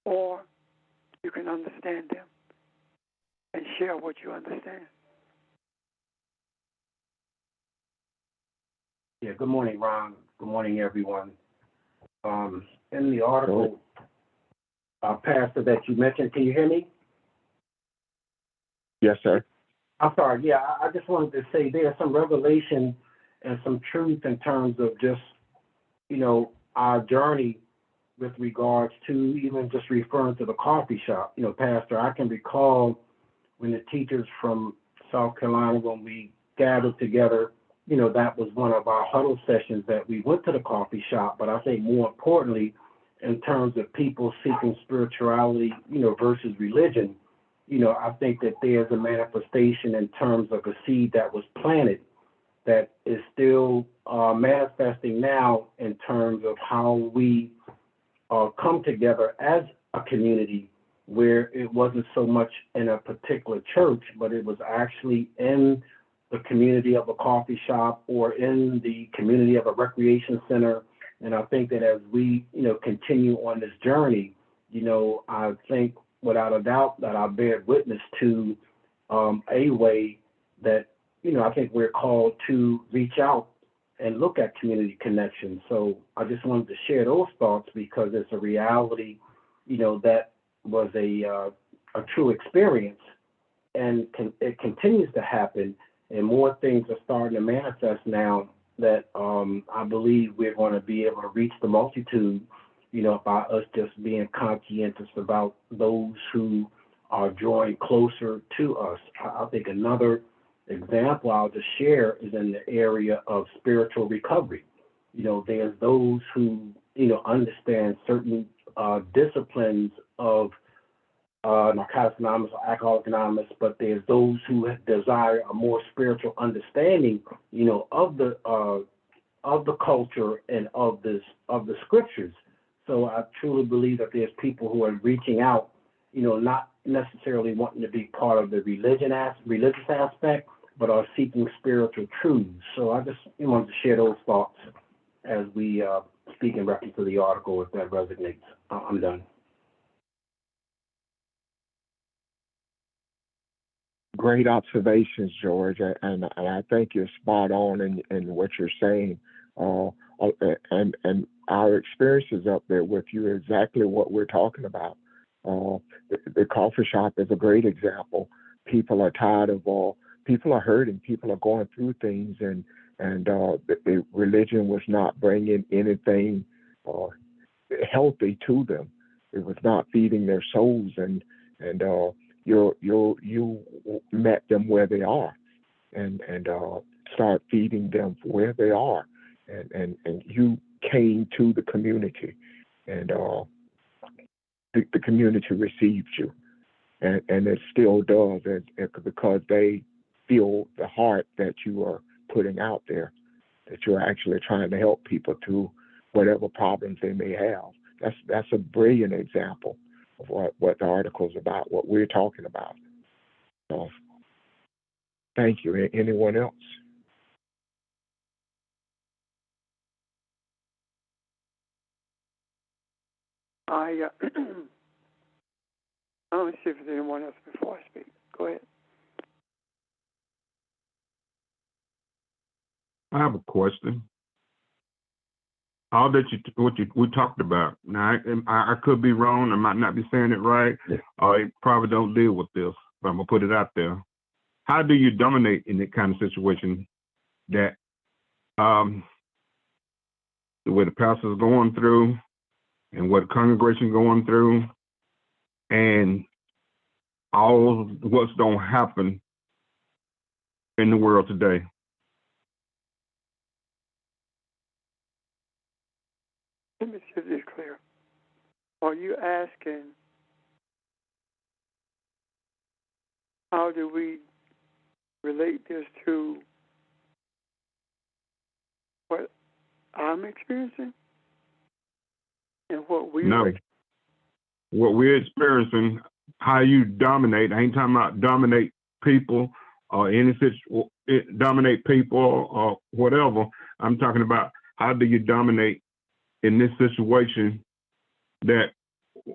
or you can understand them and share what you understand. Yeah, good morning, Ron. Good morning, everyone. In the article, Pastor, that you mentioned, can you hear me? Yes, sir. I'm sorry. Yeah, I just wanted to say there's some revelation and some truth in terms of just, our journey with regards to even just referring to the coffee shop. Pastor, I can recall when the teachers from South Carolina, when we gathered together, that was one of our huddle sessions that we went to the coffee shop. But I think more importantly, in terms of people seeking spirituality, versus religion, I think that there's a manifestation in terms of a seed that was planted that is still manifesting now in terms of how we come together as a community where it wasn't so much in a particular church, but it was actually in the community of a coffee shop or in the community of a recreation center. And I think that as we, continue on this journey, I think without a doubt that I bear witness to a way that, I think we're called to reach out and look at community connections. So I just wanted to share those thoughts because it's a reality, that was a true experience, and it continues to happen, and more things are starting to manifest now that I believe we're going to be able to reach the multitude, by us just being conscientious about those who are drawing closer to us. I think another example I'll just share is in the area of spiritual recovery. There's those who, understand certain disciplines of Narcotics Anonymous or Alcoholics Anonymous, but there's those who desire a more spiritual understanding, of the culture and of the scriptures. So I truly believe that there's people who are reaching out, not necessarily wanting to be part of the religious aspect, but are seeking spiritual truths. So I just wanted to share those thoughts as we speak in reference to the article, if that resonates. I'm done. Great observations, George, and I think you're spot on in what you're saying. And our experiences up there with you are exactly what we're talking about. The coffee shop is a great example. People are tired of people are hurting. People are going through things, and the religion was not bringing anything healthy to them. It was not feeding their souls, and you met them where they are, and start feeding them where they are, and you came to the community, and the community received you, and it still does, because they feel the heart that you are putting out there, that you're actually trying to help people through whatever problems they may have. That's a brilliant example of what the article is about, what we're talking about. So, thank you. Anyone else? I want to see if there's anyone else before I speak. Go ahead. I have a question. All that we talked about. Now, I could be wrong. I might not be saying it right. Yeah. Or it probably don't deal with this, but I'm gonna put it out there. How do you dominate in that kind of situation that where the pastor's going through and what the congregation's going through and all what's gonna happen in the world today? Let me see if this is clear. Are you asking how do we relate this to what I'm experiencing and what we No. What we're experiencing, how you dominate. I ain't talking about dominate people or dominate people or whatever. I'm talking about how do you dominate in this situation that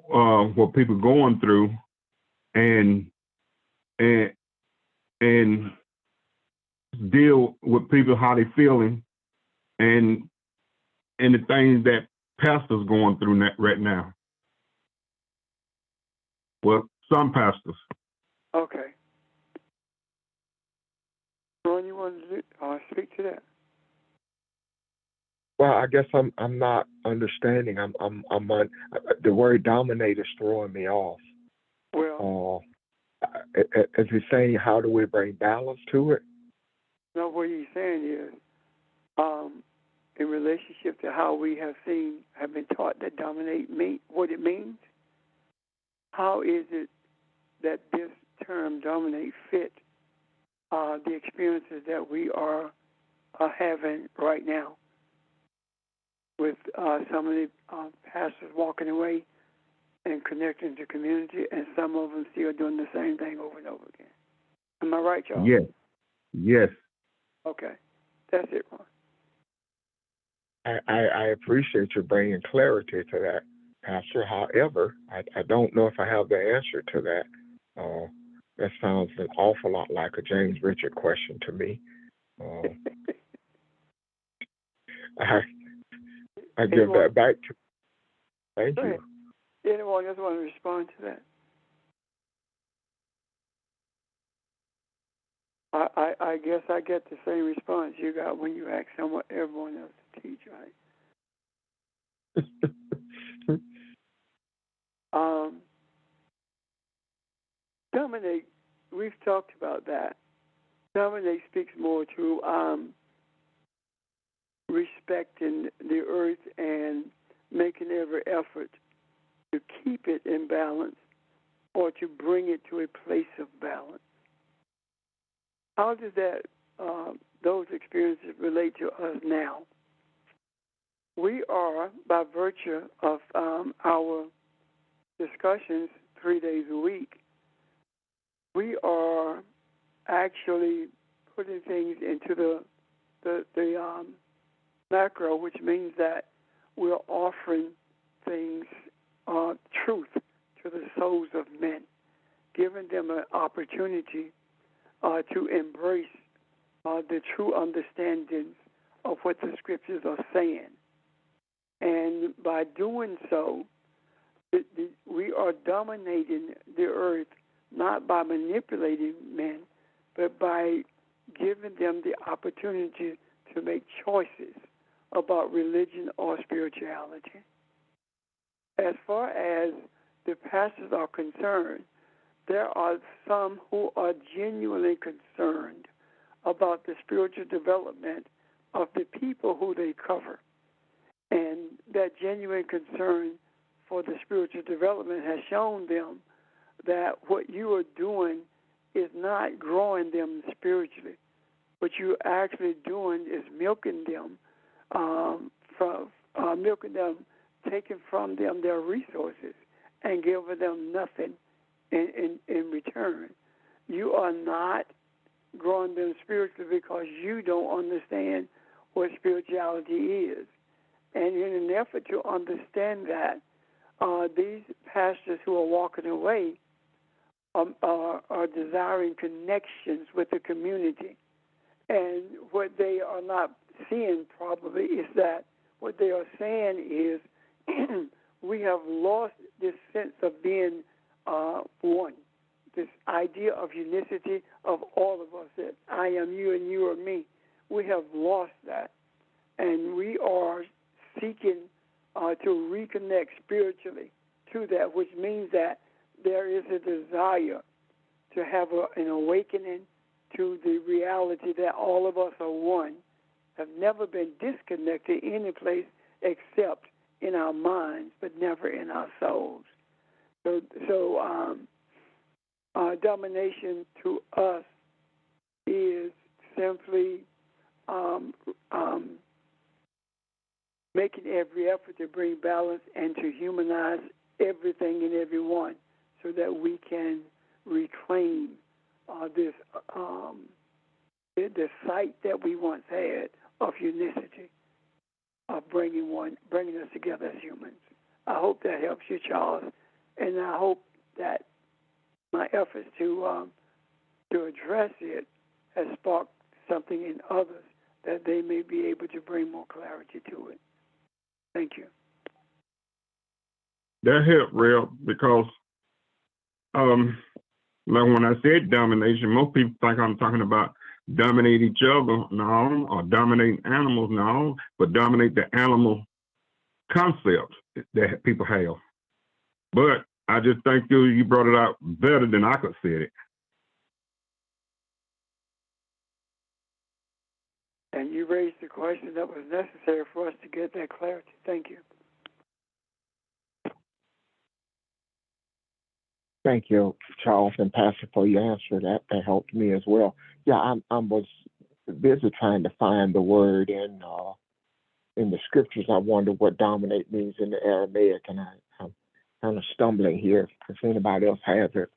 what people are going through and deal with people how they feeling and the things that pastors going through right now. Well, some pastors. Okay. Ron, you want to speak to that? Well, I guess I'm not understanding. I'm on, the word dominate is throwing me off. Well, as he's saying, how do we bring balance to it? no, what he's saying is, in relationship to how we have been taught that dominate what it means. How is it that this term dominate fit the experiences that we are having right now with some of the pastors walking away and connecting to community, and some of them still doing the same thing over and over again? Am I right, y'all? Yes. Okay, that's it, Ron. I appreciate you bringing clarity to that, Pastor. However, I don't know if I have the answer to that. That sounds an awful lot like a James Richard question to me. I, I give that back to. Thank you. Anyone else want to respond to that? I guess I get the same response you got when you ask everyone else to teach, right? Dominate, we've talked about that. Dominate speaks more to respecting the earth and making every effort to keep it in balance or to bring it to a place of balance. How does that those experiences relate to us now? We are, by virtue of our discussions 3 days a week, we are actually putting things into the macro, which means that we're offering things, truth to the souls of men, giving them an opportunity to embrace the true understandings of what the scriptures are saying. And by doing so, we are dominating the earth, not by manipulating men, but by giving them the opportunity to make choices about religion or spirituality. As far as the pastors are concerned, there are some who are genuinely concerned about the spiritual development of the people who they cover. And that genuine concern for the spiritual development has shown them that what you are doing is not growing them spiritually. What you're actually doing is milking them, taking from them their resources and giving them nothing in return. You are not growing them spiritually because you don't understand what spirituality is. And in an effort to understand that, these pastors who are walking away are desiring connections with the community. And what they are not seeing probably is that what they are saying is we have lost this sense of being one, this idea of unicity of all of us, that I am you and you are me. We have lost that. And we are seeking to reconnect spiritually to that, which means that there is a desire to have an awakening to the reality that all of us are one, have never been disconnected any place except in our minds, but never in our souls. So domination to us is simply making every effort to bring balance and to humanize everything and everyone so that we can reclaim the sight that we once had of unicity, of bringing us together as humans. I hope that helps you, Charles, and I hope that my efforts to address it has sparked something in others that they may be able to bring more clarity to it. Thank you. That helped, real, because like when I said domination, most people think I'm talking about dominate each other, no, or dominate animals, no, but dominate the animal concepts that people have. But I just think you brought it out better than I could say it. And you raised the question that was necessary for us to get that clarity. Thank you. Thank you, Charles and Pastor, for your answer. That helped me as well. Yeah, I was busy trying to find the word in the scriptures. I wonder what dominate means in the Aramaic, and I'm kind of stumbling here. If anybody else has it,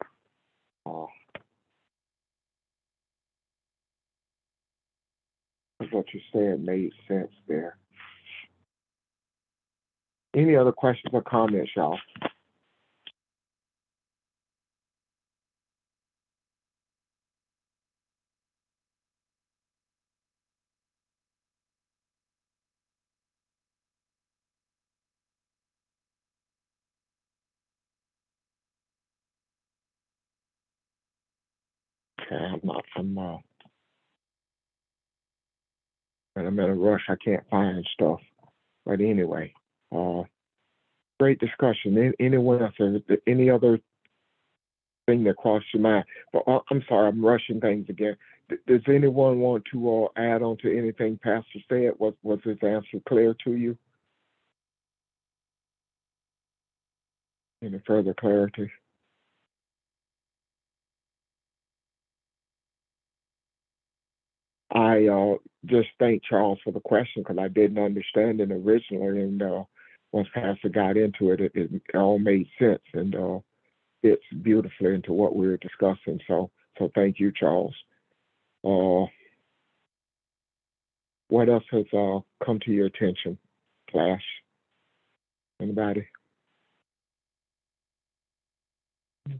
what you said made sense there. Any other questions or comments, y'all? Okay, I'm in a rush. I can't find stuff. But anyway, great discussion. Anyone else? Any other thing that crossed your mind? But I'm sorry, I'm rushing things again. Does anyone want to add on to anything Pastor said? Was his answer clear to you? Any further clarity? I just thank Charles for the question because I didn't understand it originally, and once Pastor got into it, it all made sense and fits beautifully into what we were discussing. So thank you, Charles. What else has come to your attention, Flash? Anybody?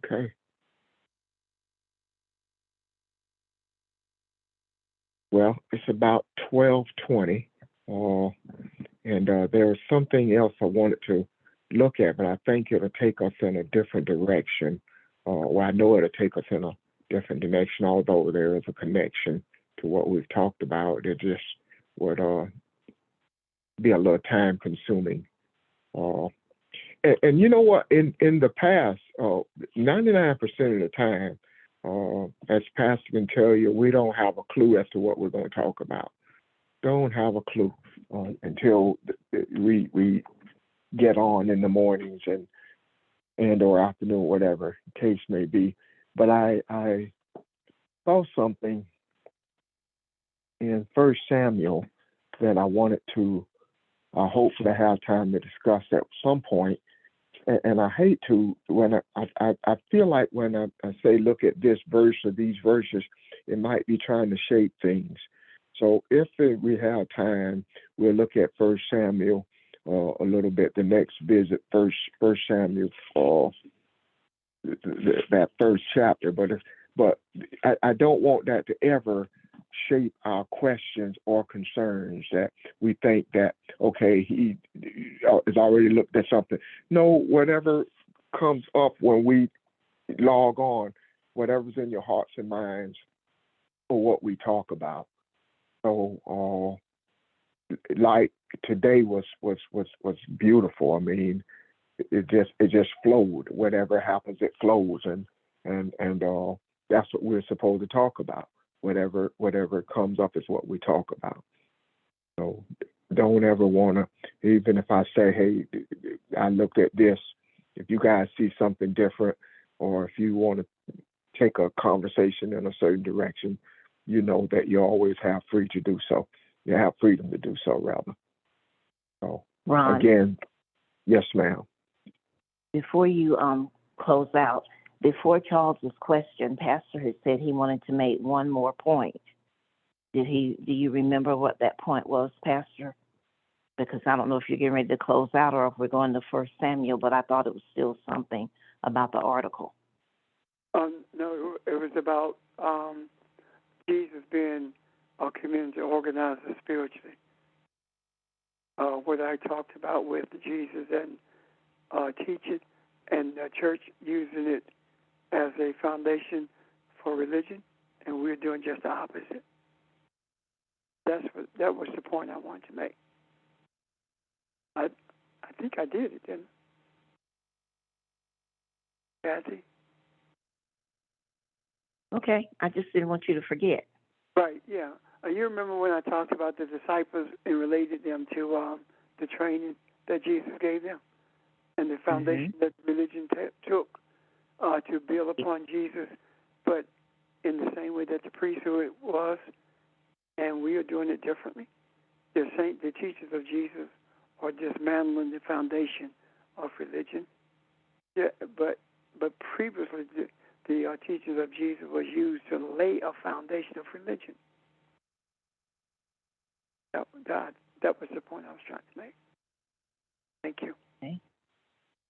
Okay. Well, it's about 12:20, and there was something else I wanted to look at, but I think it'll take us in a different direction. Well, I know it'll take us in a different direction, although there is a connection to what we've talked about. It just would be a little time consuming. And you know what? In the past, 99% of the time, as Pastor can tell you, we don't have a clue as to what we're going to talk about. Don't have a clue until we get on in the mornings and or afternoon, whatever the case may be. But I saw something in 1 Samuel that I wanted to hopefully have time to discuss at some point. And I hate to, when I feel like when I say look at this verse or these verses, it might be trying to shape things. So if we have time, we'll look at 1 Samuel a little bit. The next visit, First Samuel, that first chapter. But I don't want that to ever shape our questions or concerns that we think that, okay, he has already looked at something. No, whatever comes up when we log on, whatever's in your hearts and minds for what we talk about. So, like today was beautiful. I mean, it just flowed. Whatever happens, it flows, and that's what we're supposed to talk about. Whatever comes up is what we talk about. So don't ever want to, even if I say, hey, I looked at this, if you guys see something different, or if you want to take a conversation in a certain direction, you know that you always have free to do so. You have freedom to do so, rather. So Ron, again, yes, ma'am. before you close out, before Charles's question, Pastor had said he wanted to make one more point. Do you remember what that point was, Pastor? Because I don't know if you're getting ready to close out or if we're going to 1 Samuel, but I thought it was still something about the article. No, it was about Jesus being a community organizer spiritually. What I talked about with Jesus and teaching, and the church using it as a foundation for religion, and we're doing just the opposite. That was the point I wanted to make. I think I did it, didn't I? Kathy? Okay, I just didn't want you to forget. Right, yeah. You remember when I talked about the disciples and related them to the training that Jesus gave them and the foundation that religion took to build upon Jesus, but in the same way that the priesthood was, and we are doing it differently. The teachers of Jesus are dismantling the foundation of religion. Yeah, but previously the teachings of Jesus was used to lay a foundation of religion. That was the point I was trying to make. Thank you. Okay.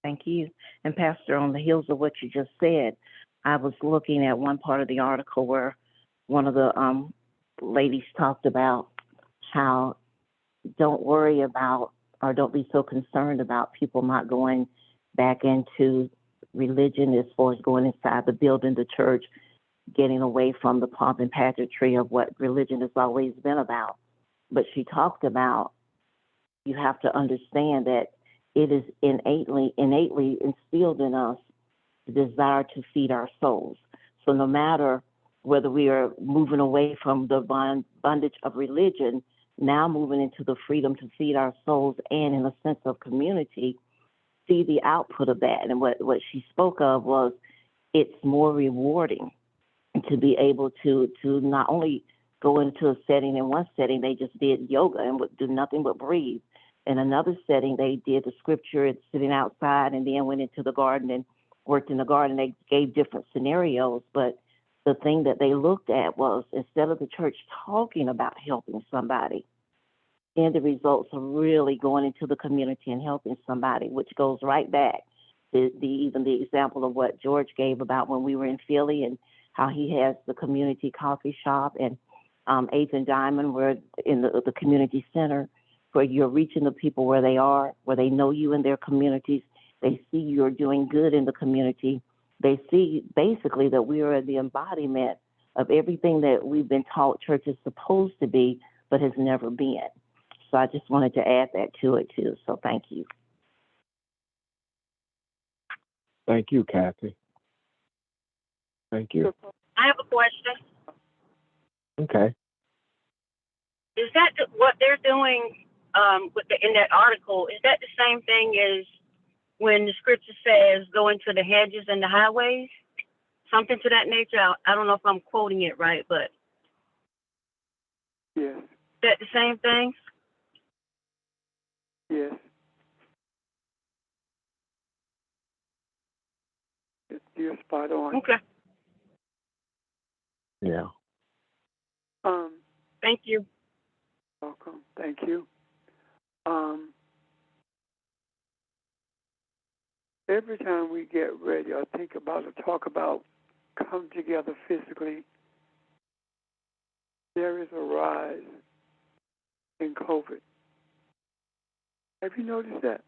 Thank you. And Pastor, on the heels of what you just said, I was looking at one part of the article where one of the ladies talked about how don't worry about or don't be so concerned about people not going back into religion as far as going inside the building, the church, getting away from the pomp and pageantry of what religion has always been about. But she talked about you have to understand that it is innately instilled in us the desire to feed our souls. So no matter whether we are moving away from the bondage of religion, now moving into the freedom to feed our souls and in a sense of community, see the output of that. And what she spoke of was it's more rewarding to be able to not only go into a setting. In one setting, they just did yoga and would do nothing but breathe. In another setting, they did the scripture and sitting outside and then went into the garden and worked in the garden. They gave different scenarios, but the thing that they looked at was instead of the church talking about helping somebody, and the results are really going into the community and helping somebody, which goes right back to even the example of what George gave about when we were in Philly and how he has the community coffee shop and 8th and Diamond, where in the community center, where you're reaching the people where they are, where they know you in their communities. They see you're doing good in the community. They see basically that we are the embodiment of everything that we've been taught church is supposed to be, but has never been. So I just wanted to add that to it too. So thank you. Thank you, Kathy. Thank you. I have a question. Okay. Is that what they're doing in that article? Is that the same thing as when the scripture says go into the hedges and the highways? Something to that nature. I don't know if I'm quoting it right, but Yes. is that the same thing? Yes. You're spot on. Okay. Yeah. Thank you. Welcome. Thank you. Every time we get ready or think about or talk about come together physically, there is a rise in COVID. Have you noticed that?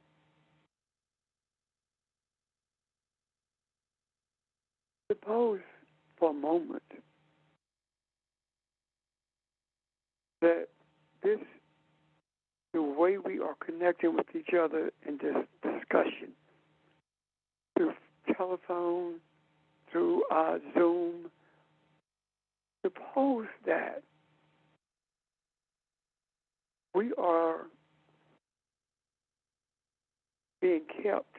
Suppose for a moment that the way we are connecting with each other in this discussion, through telephone, through Zoom, suppose that we are being kept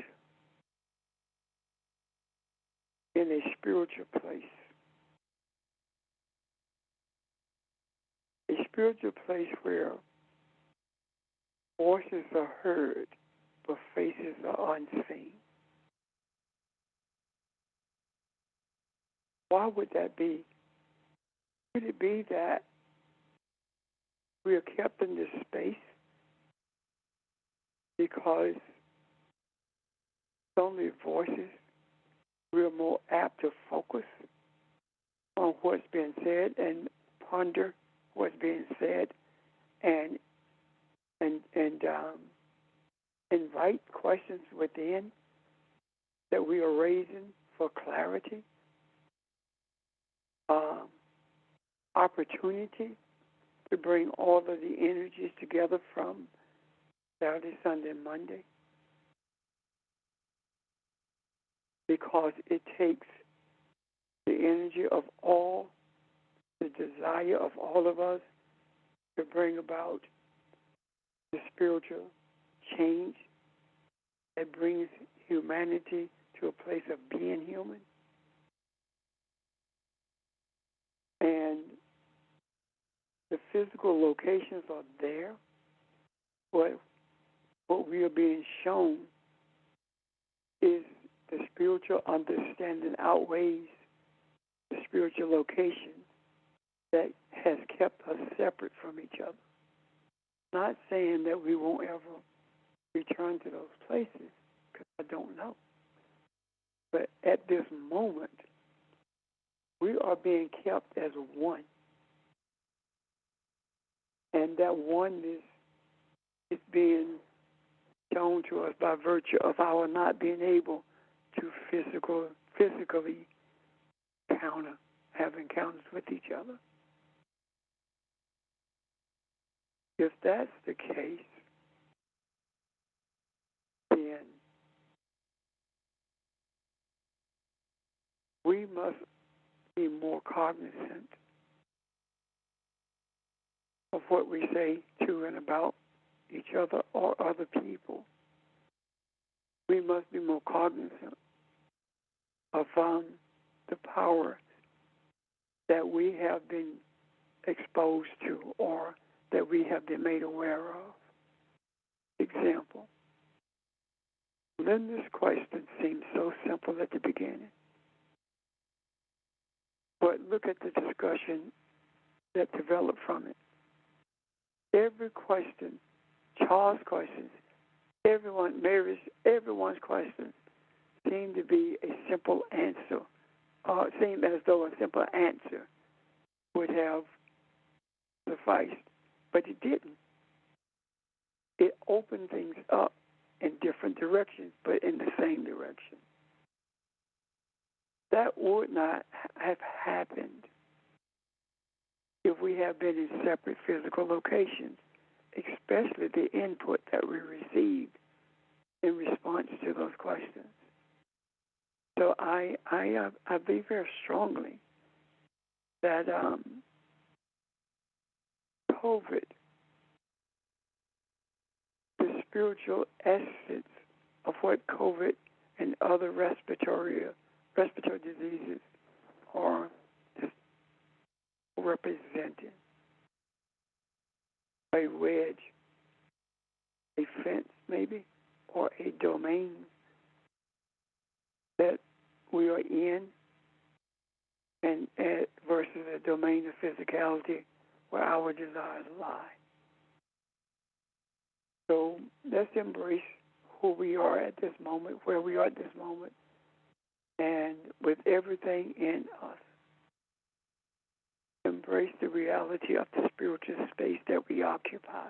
in a spiritual place. A spiritual place where voices are heard, but faces are unseen. Why would that be? Could it be that we are kept in this space because it's only voices? We are more apt to focus on what's being said and ponder what's being said and invite questions within that we are raising for clarity, opportunity to bring all of the energies together from Saturday, Sunday, and Monday, because it takes the energy of all, the desire of all of us to bring about the spiritual change that brings humanity to a place of being human. And the physical locations are there, but what we are being shown is the spiritual understanding outweighs the spiritual location that has kept us separate from each other. Not saying that we won't ever return to those places, because I don't know. But at this moment, we are being kept as one. And that oneness is being shown to us by virtue of our not being able to physically have encounters with each other. If that's the case, then we must be more cognizant of what we say to and about each other or other people. We must be more cognizant of the power that we have been exposed to or that we have been made aware of. Example, Linda's question seemed so simple at the beginning, but look at the discussion that developed from it. Every question, Charles' questions, everyone's questions seemed to be a simple answer, or it seemed as though a simple answer would have sufficed, but it didn't. It opened things up in different directions, but in the same direction. That would not have happened if we have been in separate physical locations, especially the input that we received in response to those questions. So I believe very strongly that COVID, the spiritual essence of what COVID and other respiratory diseases are representing. A wedge, a fence maybe, or a domain that we are in, and versus a domain of physicality where our desires lie. So let's embrace who we are at this moment, where we are at this moment, and with everything in us, embrace the reality of the spiritual space that we occupy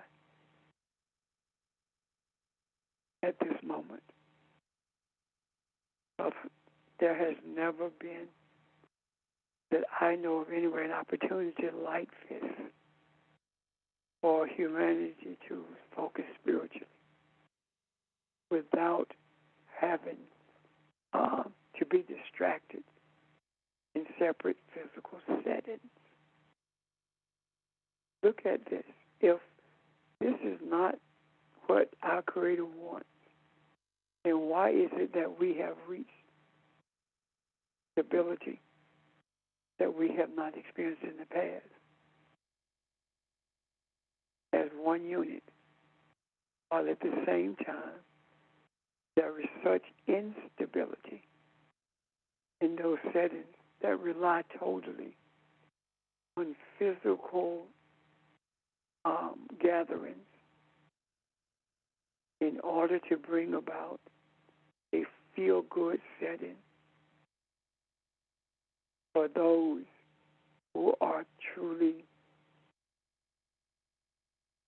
at this moment. There has never been, that I know of anywhere, an opportunity like this for humanity to focus spiritually without having to be distracted in separate physical settings. Look at this. If this is not what our Creator wants, then why is it that we have reached stability that we have not experienced in the past as one unit, while at the same time there is such instability in those settings that rely totally on physical gatherings in order to bring about a feel-good setting for those who are truly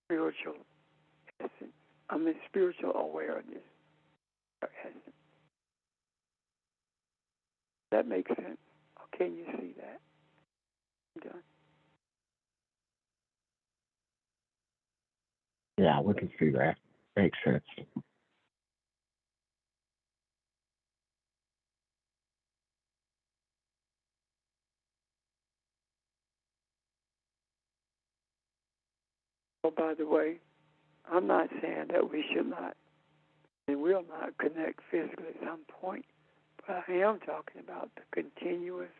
spiritual essence. Spiritual awareness or essence. That makes sense. Or can you see that? I'm done. Yeah, we can see that. Makes sense. Oh, by the way, I'm not saying that we should not and will not connect physically at some point, but I am talking about the continuous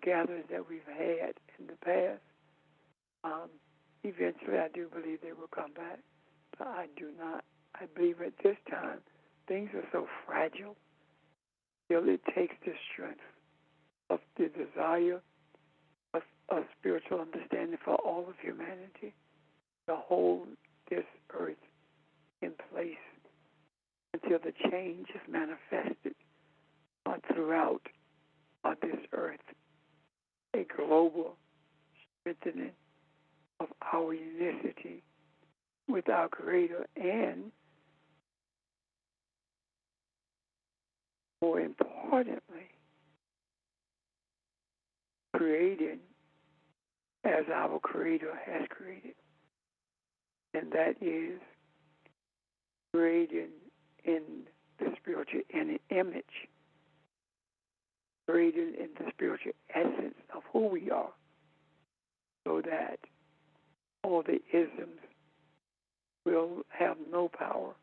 gatherings that we've had in the past. Eventually, I do believe they will come back, but I do not. I believe at this time, things are so fragile. Still, it takes the strength of the desire of spiritual understanding for all of humanity to hold this earth in place until the change is manifested throughout this earth, a global strengthening of our unicity with our Creator, and more importantly, creating as our Creator has created, and that is creating in the spiritual image, created in the spiritual essence of who we are, so that all the isms will have no power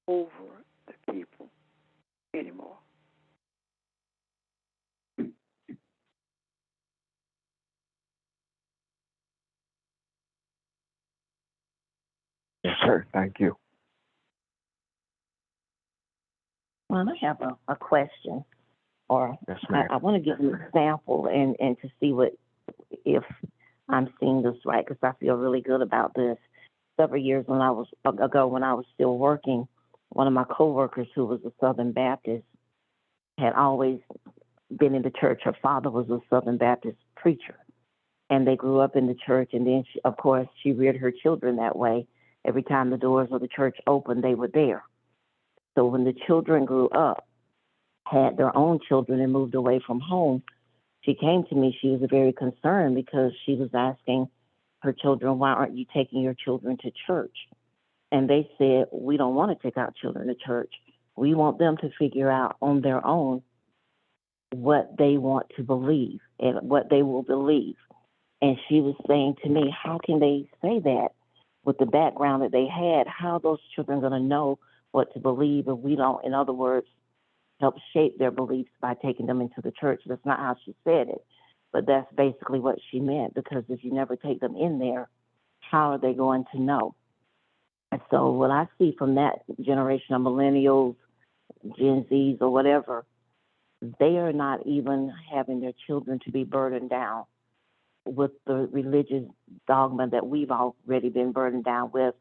over the people anymore. Yes, sir. Thank you. Well, I have a question, or Yes, ma'am. I want to give an example and to see if I'm seeing this right, because I feel really good about this. Several years ago when I was still working, one of my coworkers who was a Southern Baptist had always been in the church. Her father was a Southern Baptist preacher, and they grew up in the church. And then, of course, she reared her children that way. Every time the doors of the church opened, they were there. So when the children grew up, had their own children and moved away from home, she came to me. She was very concerned because she was asking her children, why aren't you taking your children to church? And they said, we don't want to take our children to church. We want them to figure out on their own what they want to believe and what they will believe. And she was saying to me, how can they say that with the background that they had? How are those children going to know what to believe if we don't, in other words, help shape their beliefs by taking them into the church? That's not how she said it, but that's basically what she meant, because if you never take them in there, how are they going to know? And so what I see from that generation of millennials, Gen Zs or whatever, they are not even having their children to be burdened down with the religious dogma that we've already been burdened down with.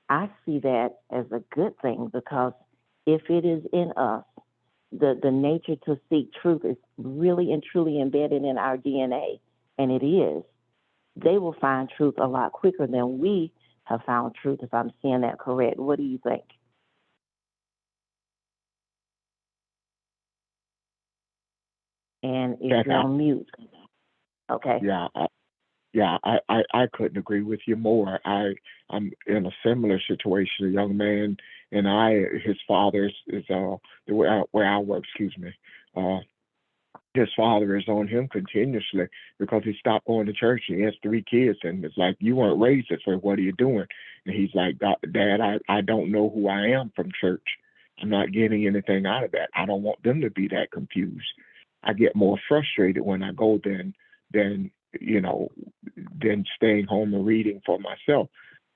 I see that as a good thing, because if it is in us, the nature to seek truth is really and truly embedded in our DNA, and it is, they will find truth a lot quicker than we have found truth, if I'm seeing that correct. What do you think? And if you're on mute. Okay. I couldn't agree with you more. I'm in a similar situation. A young man, and his father is where I work. His father is on him continuously because he stopped going to church. He has 3 kids, and it's like, you weren't raised this way. What are you doing? And he's like, Dad, I don't know who I am from church. I'm not getting anything out of that. I don't want them to be that confused. I get more frustrated when I go than staying home and reading for myself.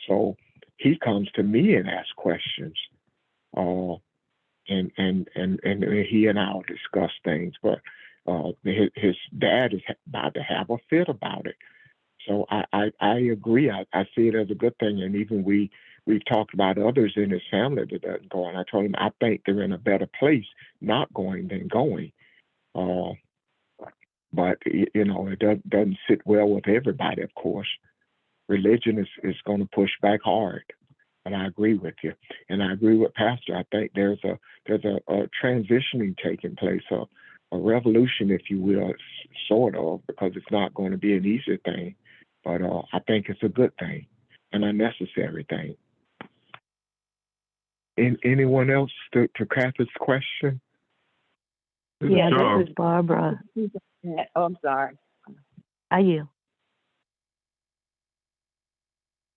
So he comes to me and asks questions, and he and I'll discuss things. But his dad is about to have a fit about it. So I agree. I see it as a good thing. And even we've talked about others in his family that doesn't go. And I told him I think they're in a better place not going than going. But it doesn't sit well with everybody, of course. Religion is going to push back hard, and I agree with you. And I agree with Pastor. I think there's a transitioning taking place, a revolution, if you will, sort of, because it's not going to be an easy thing. But I think it's a good thing and a necessary thing. Anyone else to Kathy's question? Yeah, this is Barbara. Oh, I'm sorry. Are you?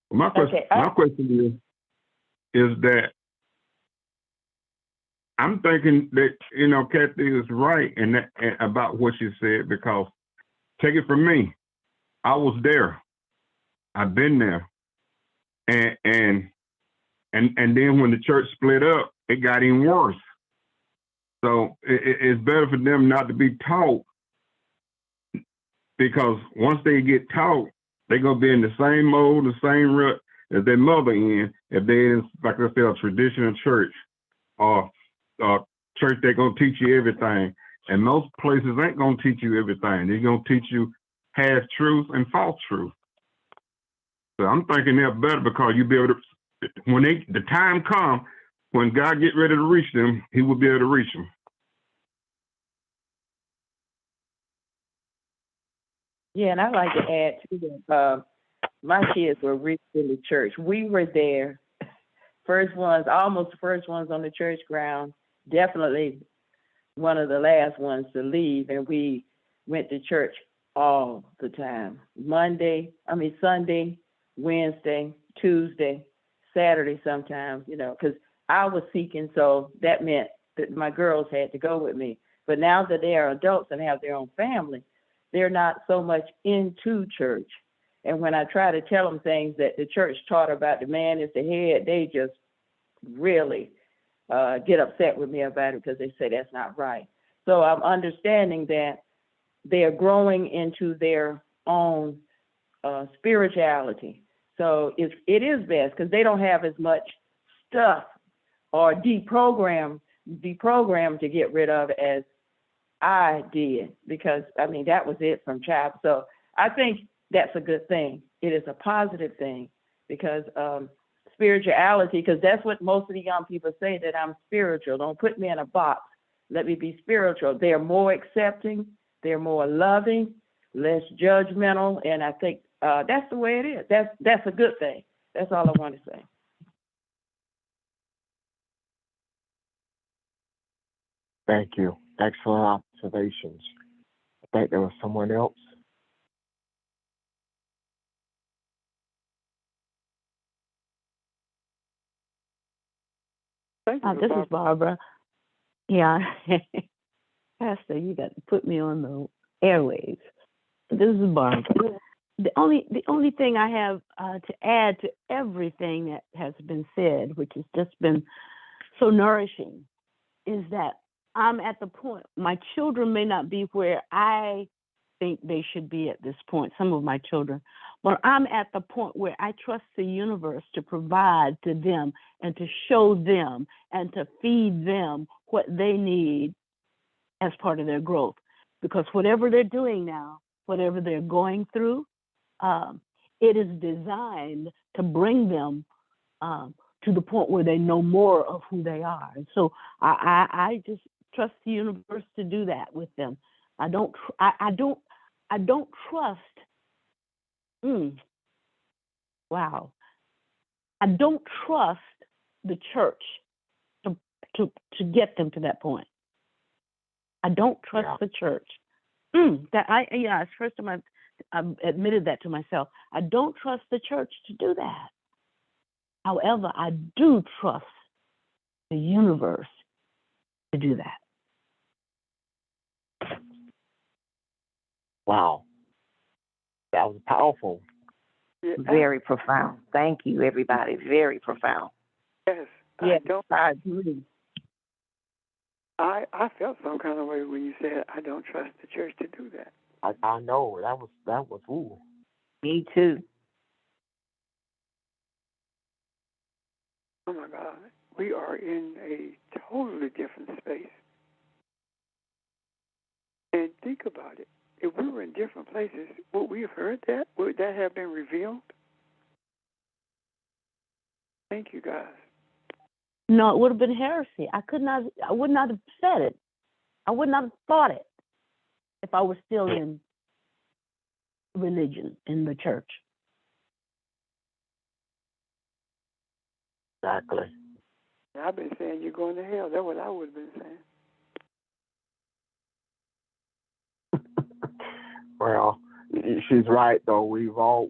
My question is that I'm thinking that, Kathy is right and about what she said, because take it from me, I was there. I've been there. And then when the church split up, it got even worse. So it's better for them not to be taught, because once they get taught, they're going to be in the same mode, the is their mother in. If they in, like I said, a traditional church or church, they're gonna teach you everything. And most places ain't gonna teach you everything. They're gonna teach you half truth and false truth. So I'm thinking they're better because you be able to, when the time comes, when God get ready to reach them, He will be able to reach them. Yeah, and I like to add to that. My kids were raised in the church. We were there, almost the first ones on the church ground. Definitely one of the last ones to leave, and we went to church all the time. Sunday, Wednesday, Tuesday, Saturday sometimes, because I was seeking, so that meant that my girls had to go with me. But now that they are adults and have their own family, they're not so much into church. And when I try to tell them things that the church taught about the man is the head, they just really get upset with me about it because they say that's not right. So I'm understanding that they are growing into their own spirituality. So it is best because they don't have as much stuff or deprogrammed to get rid of as I did, because that was it from child. So I think that's a good thing. It is a positive thing because spirituality, because that's what most of the young people say, that I'm spiritual. Don't put me in a box. Let me be spiritual. They're more accepting. They're more loving, less judgmental. And I think that's the way it is. That's a good thing. That's all I want to say. Thank you. Excellent observations. I think there was someone else. This is Barbara. Yeah. Pastor, you got to put me on the airwaves. This is Barbara. The only thing I have to add to everything that has been said, which has just been so nourishing, is that I'm at the point, my children may not be where I think they should be at this point, some of my children, but I'm at the point where I trust the universe to provide to them and to show them and to feed them what they need as part of their growth. Because whatever they're doing now, whatever they're going through, it is designed to bring them to the point where they know more of who they are. And so I just trust the universe to do that with them. I don't trust. Wow. I don't trust the church to get them to that point. I don't trust the church. It's the first time I've admitted that to myself. I don't trust the church to do that. However, I do trust the universe to do that. Wow. That was powerful. Yeah. Very profound. Thank you, everybody. Very profound. Yes. I agree. I felt some kind of way when you said I don't trust the church to do that. I know that was ooh. Me too. Oh my God, we are in a totally different space. And think about it. If we were in different places, would we have heard that? Would that have been revealed? Thank you, guys. No, it would have been heresy. I would not have said it. I would not have thought it if I was still in religion, in the church. Exactly. I've been saying you're going to hell. That's what I would have been saying. Well, she's right though. We all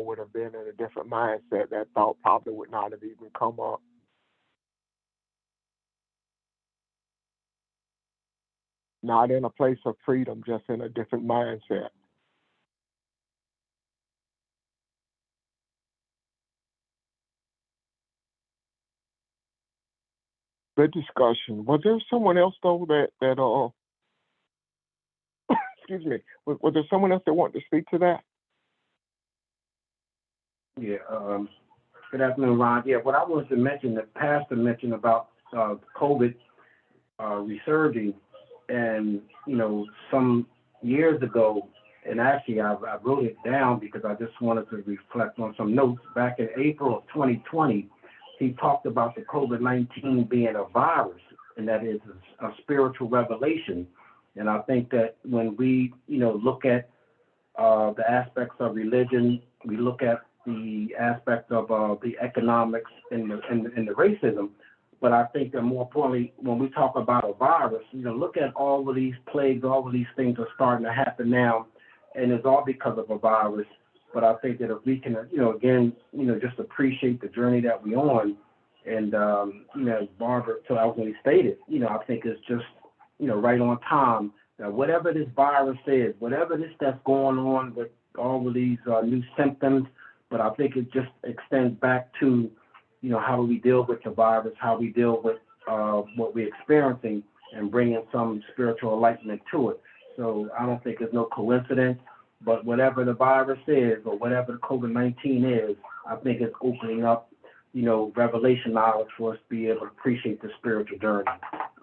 would have been in a different mindset. That thought probably would not have even come up. Not in a place of freedom, just in a different mindset. Good discussion. Was there someone else though that excuse me, was there someone else that wanted to speak to that? Yeah, Good afternoon, Ron. Yeah, what I wanted to mention, the pastor mentioned about COVID resurging, and some years ago, and actually I wrote it down because I just wanted to reflect on some notes. Back in April of 2020, he talked about the COVID-19 being a virus, and that is a spiritual revelation. And I think that when we, look at the aspects of religion, we look at the aspect of the economics and the racism. But I think that more importantly, when we talk about a virus, look at all of these plagues, all of these things are starting to happen now, and it's all because of a virus. But I think that if we can, again, just appreciate the journey that we're on, and as Barbara so eloquently stated, I think it's just, right on time. Now, whatever this virus is, whatever this that's going on with all of these new symptoms, but I think it just extends back to, how do we deal with the virus, how we deal with what we're experiencing, and bringing some spiritual enlightenment to it. So I don't think there's no coincidence, but whatever the virus is or whatever the COVID-19 is, I think it's opening up, revelation knowledge for us to be able to appreciate the spiritual journey.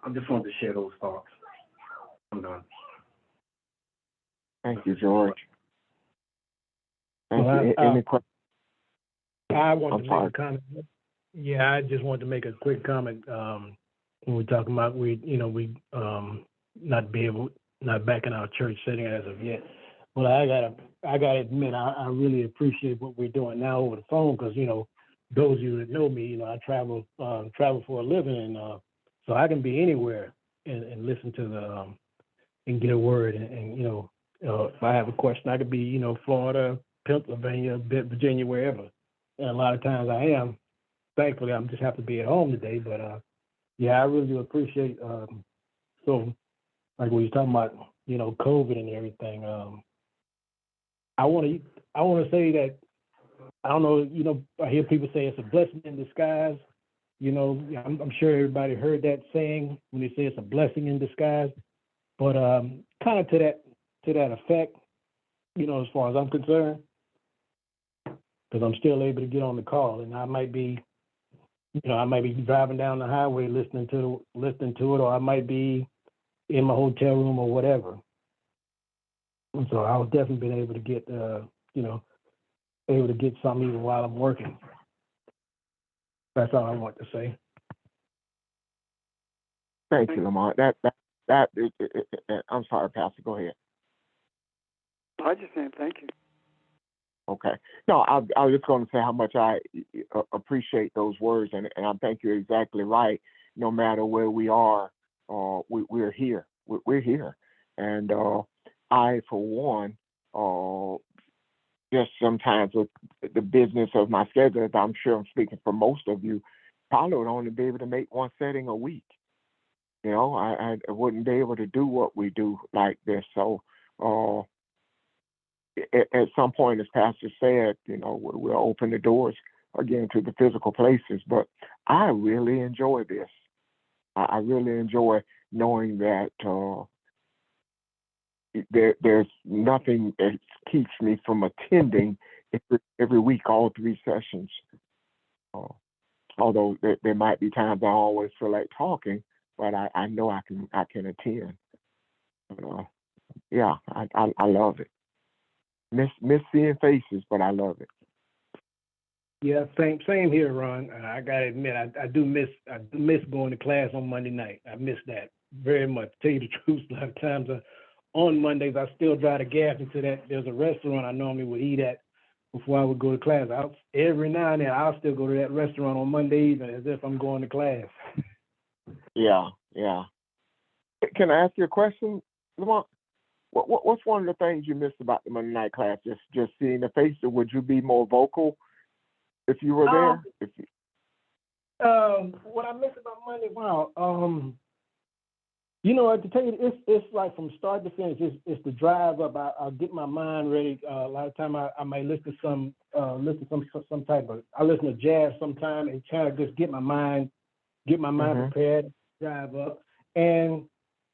I just wanted to share those thoughts. I'm done. Thank you, George. Thank Well, you. Any questions? I want I'm to sorry. make a comment. Yeah, I just wanted to make a quick comment. When we're talking about not back in our church setting as of yet. Well, I gotta admit, I really appreciate what we're doing now over the phone because those of you that know me, I travel for a living, and so I can be anywhere and listen to and get a word, and if I have a question, I could be Florida, Pennsylvania, Virginia, wherever. And a lot of times I am. Thankfully, I just have to be at home today. But yeah, I really do appreciate. So, like when you're talking about COVID and everything, I want to say that I don't know. I hear people say it's a blessing in disguise. I'm sure everybody heard that saying when they say it's a blessing in disguise. But kind of to that effect, as far as I'm concerned, because I'm still able to get on the call, and I might be driving down the highway listening to it, or I might be in my hotel room or whatever. And so I've definitely been able to get, something even while I'm working. That's all I want to say. Thank you, Lamont. I'm sorry, Pastor. Go ahead. I just saying thank you. Okay. No, I was just going to say how much I appreciate those words, and I think you're exactly right. No matter where we are, we're here. We're here. And I, for one, just sometimes with the business of my schedule, I'm sure I'm speaking for most of you, probably would only be able to make one setting a week. I wouldn't be able to do what we do like this. So at some point, as Pastor said, we'll open the doors again to the physical places. But I really enjoy this. I really enjoy knowing that there's nothing that keeps me from attending every week, all 3 sessions. Although there might be times I always feel like talking, but I know I can attend. Yeah, I love it. Miss seeing faces, but I love it. Yeah, same here, Ron. I gotta admit, I do miss going to class on Monday night. I miss that very much. To tell you the truth, a lot of times on Mondays I still drive the gas into that. There's a restaurant I normally would eat at before I would go to class. Every now and then I'll still go to that restaurant on Monday evening as if I'm going to class. Yeah. Can I ask you a question, Lamont? What's one of the things you missed about the Monday night class? Just seeing the face, or would you be more vocal if you were there? What I miss about Monday, wow. To tell you, it's like from start to finish. It's the drive up. I'll get my mind ready. A lot of time I might listen to some type of. I listen to jazz sometime and try to just get my mind prepared. Drive up, and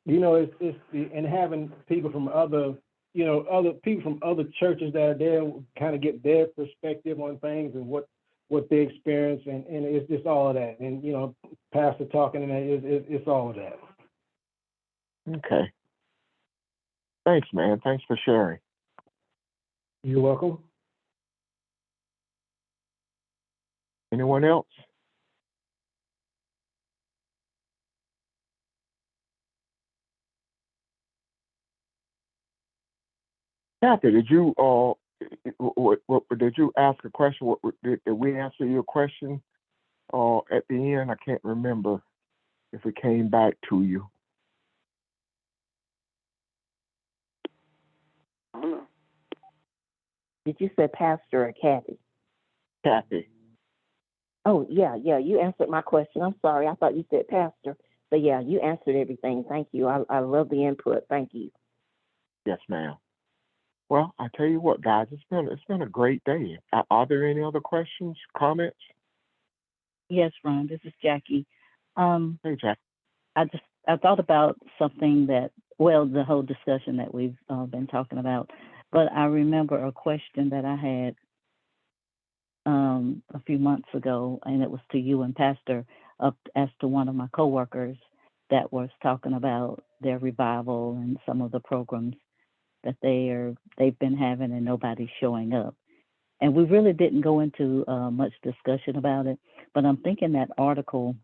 it's and having people from other people from other churches that are there kind of get their perspective on things and what what they experience, and it's all of that. And pastor talking, and it's all of that. Okay. Thanks, man. Thanks for sharing. You're welcome. Anyone else? Kathy, did you did you ask a question? Did we answer your question at the end? I can't remember if we came back to you. I don't know. Did you say Pastor or Kathy? Kathy. Oh, yeah, you answered my question. I'm sorry. I thought you said Pastor. But yeah, you answered everything. Thank you. I love the input. Thank you. Yes, ma'am. Well, I tell you what, guys, it's been a great day. Are there any other questions, comments? Yes, Ron, this is Jackie. Hey, Jack. I thought about something the whole discussion that we've been talking about, but I remember a question that I had a few months ago, and it was to you and Pastor, as to one of my coworkers that was talking about their revival and some of the programs that they've been having and nobody's showing up. And we really didn't go into much discussion about it, but I'm thinking that article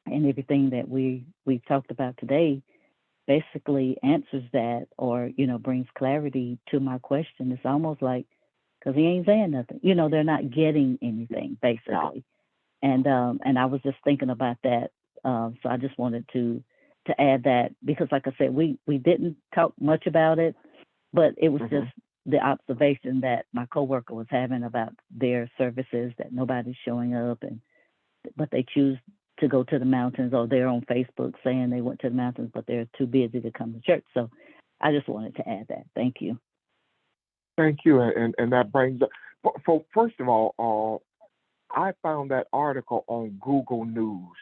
and everything that we've talked about today basically answers that, or brings clarity to my question. It's almost like, because he ain't saying nothing, they're not getting anything basically. And I was just thinking about that, so I just wanted to add that, because like I said, we didn't talk much about it, but it was just the observation that my coworker was having about their services, that nobody's showing up, but they choose to go to the mountains, or they're on Facebook saying they went to the mountains, but they're too busy to come to church. So I just wanted to add that. Thank you. Thank you, and that brings up. First of all, I found that article on Google News.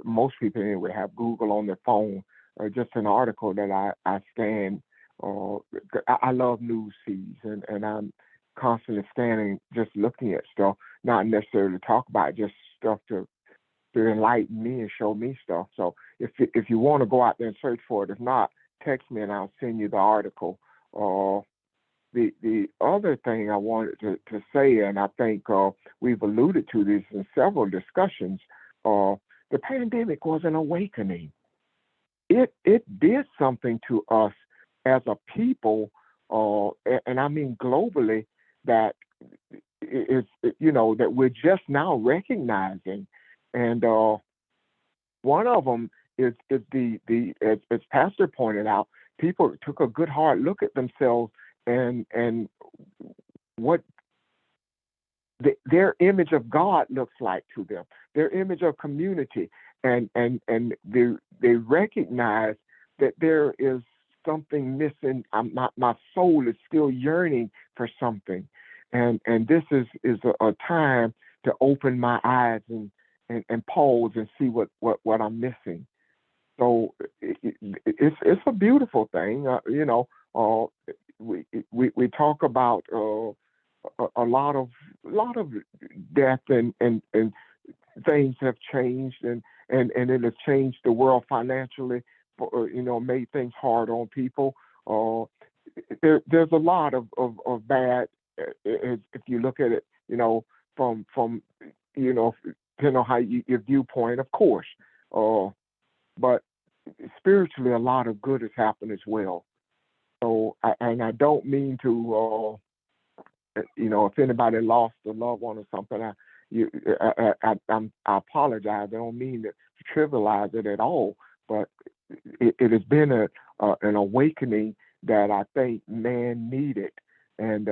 Most people anyway have Google on their phone. Just an article that I scanned. I love news feeds, and I'm constantly scanning, just looking at stuff, not necessarily to talk about, just stuff to enlighten me and show me stuff. So if you want to go out there and search for it, if not, text me and I'll send you the article. The other thing I wanted to say, and I think we've alluded to this in several discussions, the pandemic was an awakening. It did something to us as a people, and I mean globally, that that we're just now recognizing. And one of them is as Pastor pointed out, people took a good hard look at themselves and what their image of God looks like to them, their image of community, and they recognize that there is something missing. My soul is still yearning for something, and this is a time to open my eyes and pause and see what I'm missing. So it's a beautiful thing, We talk about a lot of death and things have changed and it has changed the world financially, made things hard on people. There's a lot of bad if you look at it, from depending on how your viewpoint, of course. But spiritually, a lot of good has happened as well. So, I don't mean to, if anybody lost a loved one or something, I apologize. I don't mean to trivialize it at all, but it has been an awakening that I think man needed, and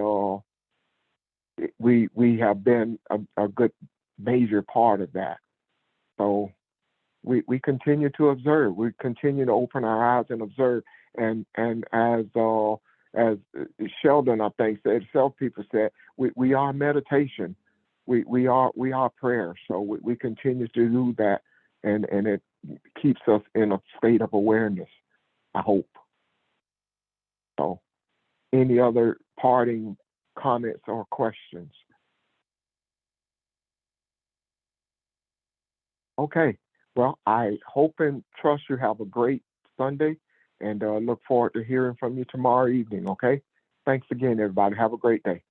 we have been a good major part of that. So we continue to observe. We continue to open our eyes and observe. And as Sheldon, I think, said, self people said, we are meditation. We are prayer. So we continue to do that, and it keeps us in a state of awareness, I hope. So any other parting comments or questions? Okay. Well, I hope and trust you have a great Sunday, and look forward to hearing from you tomorrow evening. Okay. Thanks again, everybody. Have a great day.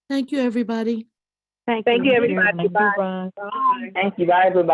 Thank you, everybody. Thank Thank you. you, everybody. Thank you, Bye. Ron. Bye. Thank you, bye, everybody.